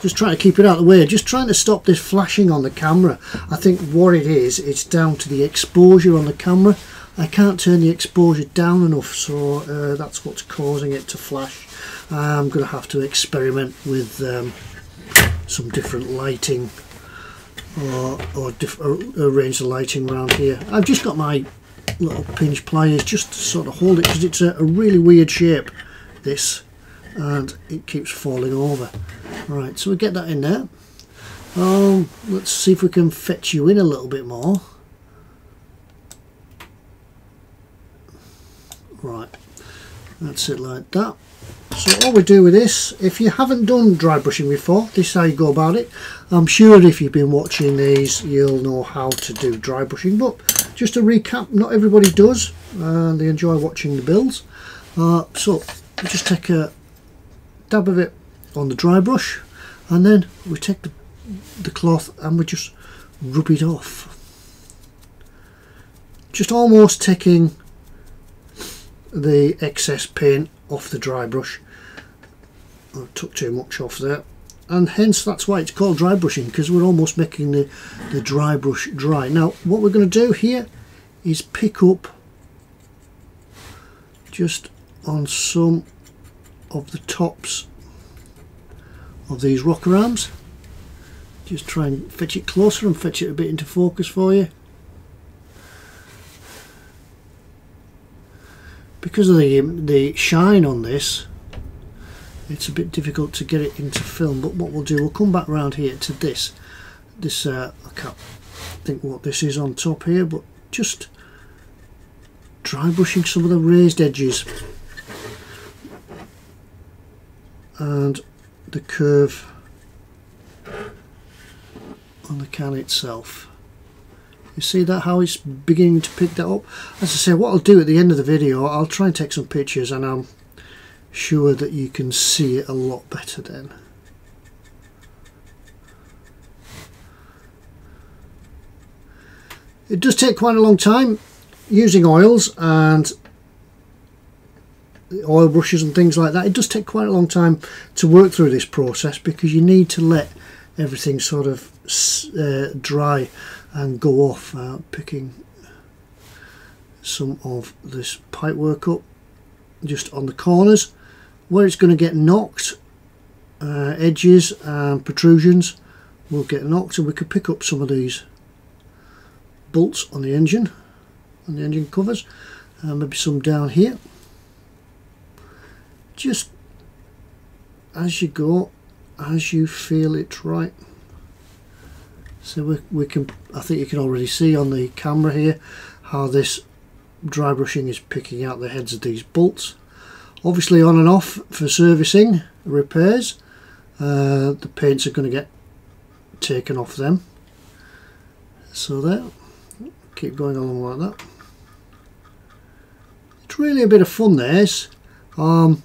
Just trying to keep it out of the way, just trying to stop this flashing on the camera. I think what it is, it's down to the exposure on the camera. I can't turn the exposure down enough, so that's what's causing it to flash. I'm going to have to experiment with some different lighting or arrange the lighting around here. I've just got my little pinch pliers just to sort of hold it, because it's a really weird shape, this, and it keeps falling over. Right, so we get that in there. Let's see if we can fetch you in a little bit more. Right, that's it like that. So all we do with this, if you haven't done dry brushing before, this is how you go about it. I'm sure if you've been watching these, you'll know how to do dry brushing, but just to recap, not everybody does, and they enjoy watching the builds. So we just take a dab of it on the dry brush, and then we take the cloth and we just rub it off, just almost taking the excess paint off the dry brush. I took too much off there, and hence that's why it's called dry brushing, because we're almost making the dry brush dry. Now what we're going to do here is pick up just on some of the tops of these rocker arms. Just try and fetch it closer and fetch it a bit into focus for you. Because of the shine on this, it's a bit difficult to get it into film, but what we'll do, we'll come back around here to this I can't think what this is on top here, but just dry brushing some of the raised edges and the curve on the can itself. You see that, how it's beginning to pick that up? As I say, what I'll do at the end of the video, I'll try and take some pictures, and I'm sure that you can see it a lot better then. It does take quite a long time using oils and oil brushes and things like that. It does take quite a long time to work through this process, because you need to let everything sort of dry and go off. Picking some of this pipe work up just on the corners where it's going to get knocked, edges and protrusions will get knocked, and we could pick up some of these bolts on the engine covers, and maybe some down here, just as you go, as you feel it right. So we can, I think you can already see on the camera here how this dry brushing is picking out the heads of these bolts, obviously on and off for servicing, repairs, the paints are going to get taken off them. So there, keep going along like that. It's really a bit of fun, this. You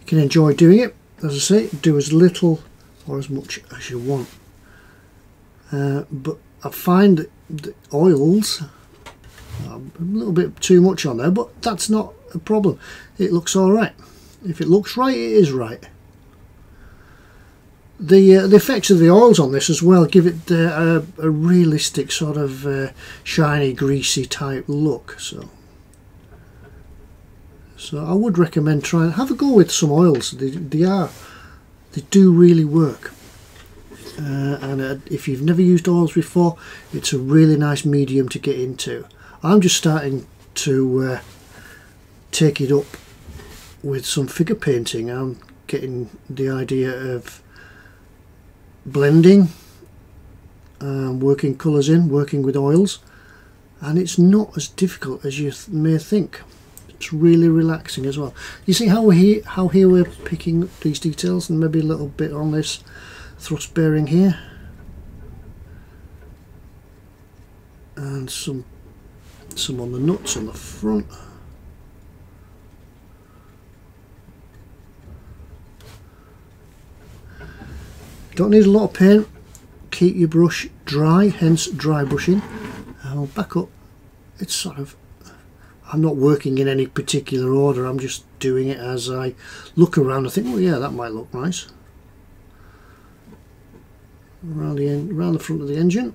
can enjoy doing it. As I say, do as little or as much as you want. But I find that the oils a little bit too much on there, but that's not a problem. It looks alright. If it looks right, it is right. The effects of the oils on this as well give it a realistic sort of shiny, greasy type look. So I would recommend trying have a go with some oils. They do really work. And if you've never used oils before, it's a really nice medium to get into. I'm just starting to take it up with some figure painting. I'm getting the idea of blending, working colours in, working with oils, and it's not as difficult as you may think. It's really relaxing as well. You see how here we're picking up these details, and maybe a little bit on this thrust bearing here, and some on the nuts on the front. Don't need a lot of paint. Keep your brush dry, hence dry brushing. I'll back up. It's sort of, I'm not working in any particular order, I'm just doing it as I look around. I think, well, yeah, that might look nice. Around the front of the engine.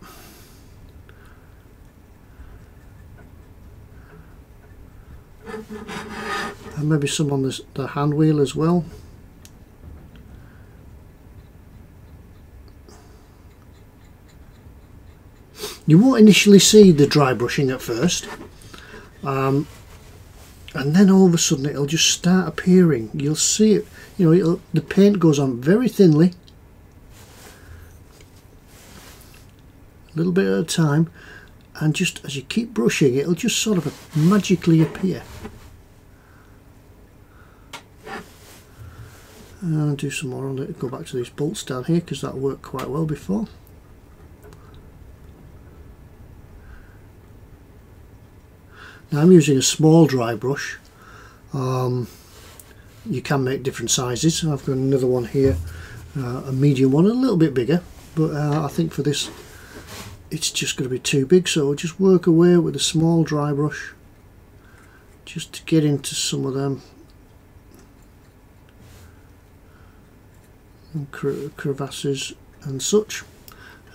And maybe some on the hand wheel as well. You won't initially see the dry brushing at first, and then all of a sudden it'll just start appearing. You'll see it, you know, the paint goes on very thinly, a little bit at a time, and just as you keep brushing, it'll just sort of magically appear. And I'll do some more on it. Go back to these bolts down here because that worked quite well before. Now I'm using a small dry brush. You can make different sizes. I've got another one here, a medium one, a little bit bigger, but I think for this it's just going to be too big, so I'll just work away with a small dry brush just to get into some of them and crevasses and such.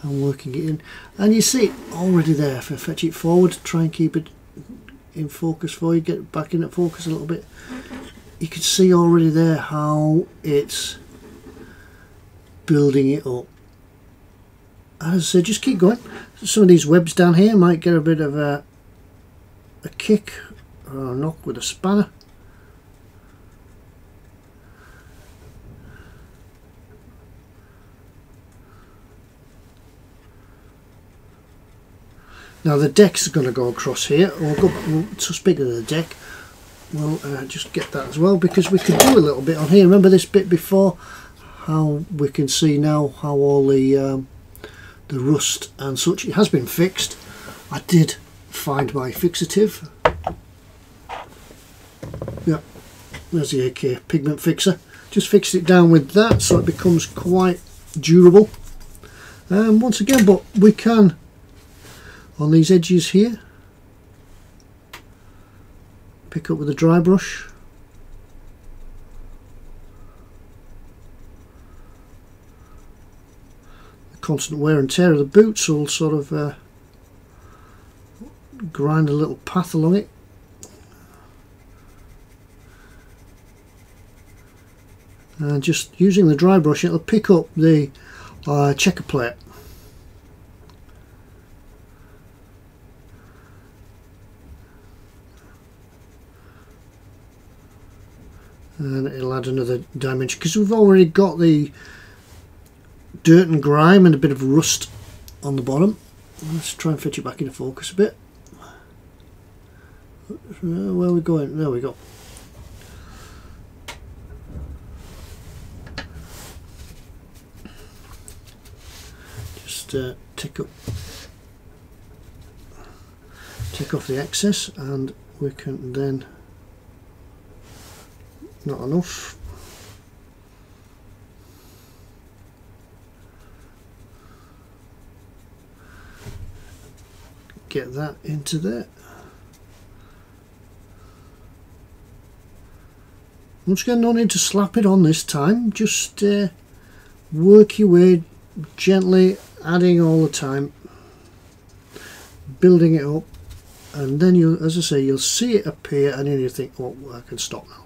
I'm working it in, and you see it already there. If I fetch it forward, try and keep it in focus for you, get back in at focus a little bit, you can see already there how it's building it up. As I said, just keep going. Some of these webs down here might get a bit of a kick or a knock with a spanner. Now the deck's going to go across here. We'll speak of the deck. We'll just get that as well, because we could do a little bit on here. Remember this bit before? How we can see now how all the rust and such, it has been fixed. I did find my fixative. Yeah, there's the AK pigment fixer. Just fixed it down with that so it becomes quite durable. Once again, but we can, on these edges here, pick up with a dry brush. The constant wear and tear of the boots will sort of grind a little path along it. And just using the dry brush, it'll pick up the checker plate. And it'll add another dimension, because we've already got the dirt and grime and a bit of rust on the bottom. Let's try and fetch it back into focus a bit. Where are we going? There we go. just take off the excess, and we can then, not enough, get that into there. Once again, no need to slap it on this time, just work your way gently, adding all the time, building it up, and then you, as I say, you'll see it appear, and then you think, oh, I can stop now.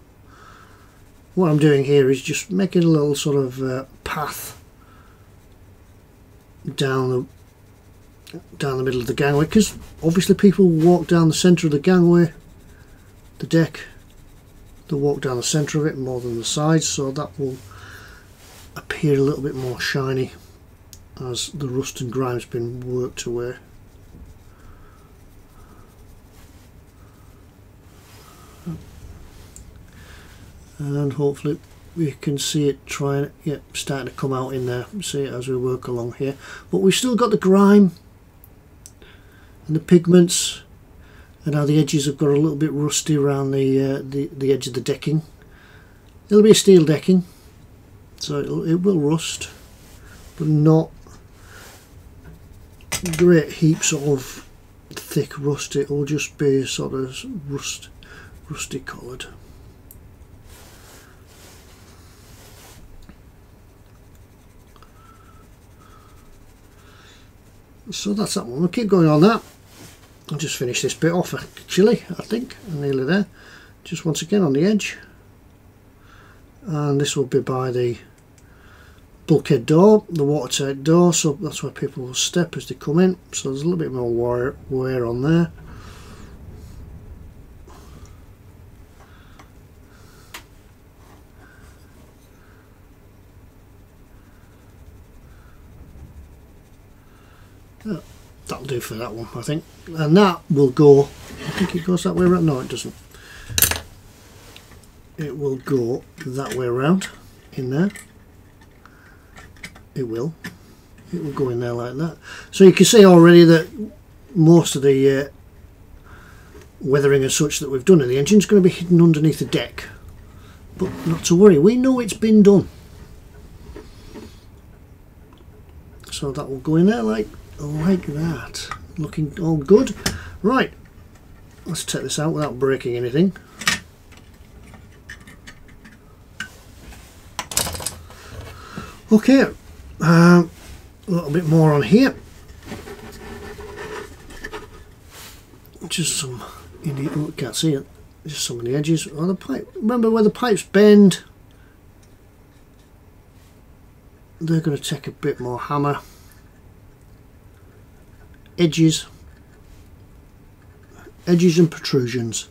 What I'm doing here is just making a little sort of path down the middle of the gangway, because obviously people walk down the centre of the gangway, the deck. They'll walk down the centre of it more than the sides, so that will appear a little bit more shiny as the rust and grime's been worked away. And hopefully we can see it starting to come out in there. See it as we work along here, but we've still got the grime and the pigments, and now the edges have got a little bit rusty around the edge of the decking. It'll be a steel decking, so it will rust, but not great heaps of thick rust. It will just be sort of rusty coloured. So that's that one. We'll keep going on that. I'll just finish this bit off actually, I think. I'm nearly there. Just once again on the edge. And this will be by the bulkhead door, the watertight door, so that's where people will step as they come in. So there's a little bit more wear on there. That'll do for that one, I think, and that will go, I think it goes that way around. No, it doesn't. It will go that way around in there. It will go in there like that. So you can see already that most of the weathering and such that we've done in the engine is going to be hidden underneath the deck, but not to worry, we know it's been done. So that will go in there like that, looking all good. Right, let's take this out without breaking anything. Okay, a little bit more on here, just some oh, can't see it, just some of the edges on the pipe. Remember where the pipes bend, they're going to take a bit more hammer. Edges and protrusions,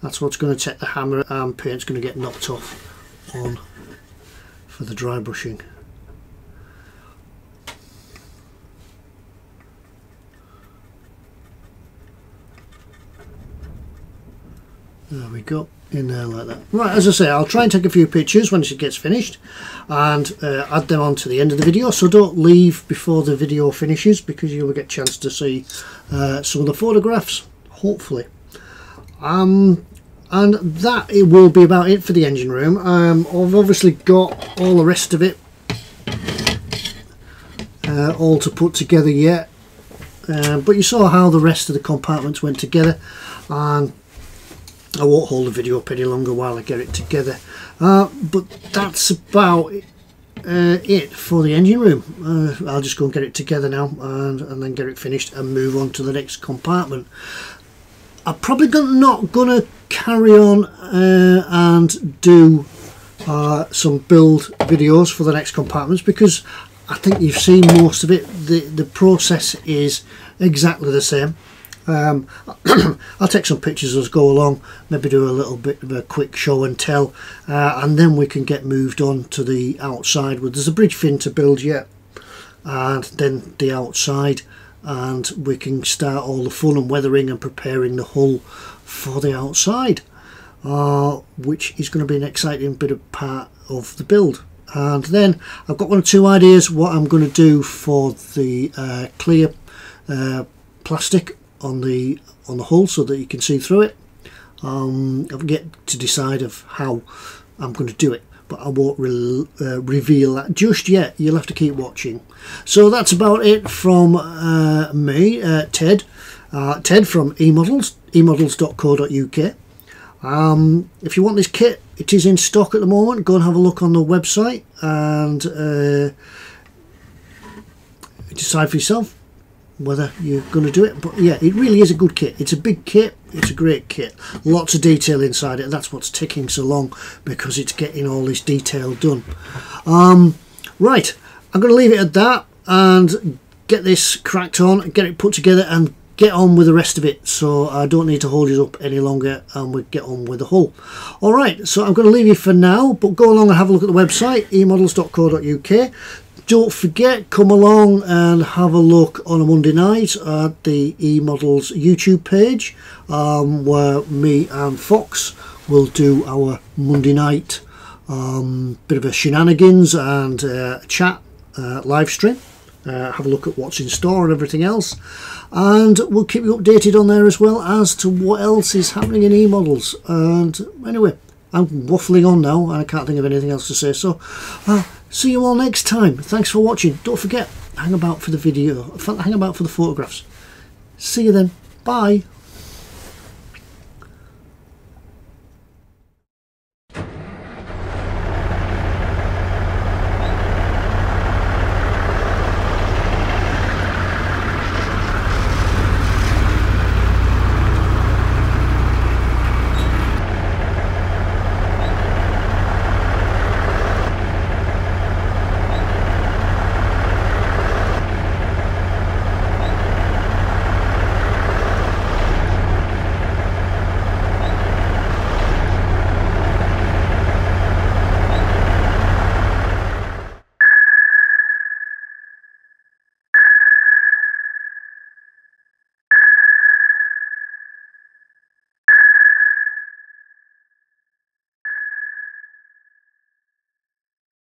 that's what's going to take the hammer, and paint's going to get knocked off on for the dry brushing. There we go, in there like that. Right, as I say, I'll try and take a few pictures once it gets finished and add them on to the end of the video, so don't leave before the video finishes, because you'll get a chance to see some of the photographs, hopefully. And that it will be about it for the engine room. I've obviously got all the rest of it all to put together yet, but you saw how the rest of the compartments went together, and I won't hold the video up any longer while I get it together, but that's about it for the engine room. I'll just go and get it together now, and then get it finished and move on to the next compartment. I'm probably not going to carry on and do some build videos for the next compartments, because I think you've seen most of it. The process is exactly the same. I'll take some pictures as I go along, maybe do a little bit of a quick show and tell, and then we can get moved on to the outside. There's a bridge fin to build yet, and then the outside, and we can start all the fun and weathering and preparing the hull for the outside, which is going to be an exciting bit of part of the build. and then I've got one or two ideas what I'm going to do for the clear plastic on the hull so that you can see through it. I've yet to decide of how I'm going to do it, but I won't reveal that just yet. You'll have to keep watching. So that's about it from me, Ted from emodels.co.uk. If you want this kit, it is in stock at the moment. Go and have a look on the website and decide for yourself whether you're going to do it. But yeah, it really is a good kit. It's a big kit. It's a great kit. Lots of detail inside it. That's what's taking so long, because it's getting all this detail done. Right, I'm going to leave it at that and get this cracked on, get it put together and get on with the rest of it, so I don't need to hold you up any longer, and we'll get on with the hull. Alright, so I'm going to leave you for now, but go along and have a look at the website, emodels.co.uk. Don't forget, come along and have a look on a Monday night at the eModels YouTube page, where me and Fox will do our Monday night bit of a shenanigans and chat live stream. Have a look at what's in store and everything else, and we'll keep you updated on there as well as to what else is happening in eModels. And anyway, I'm waffling on now and I can't think of anything else to say, so see you all next time. Thanks for watching. Don't forget, hang about for the video, hang about for the photographs. See you then. Bye.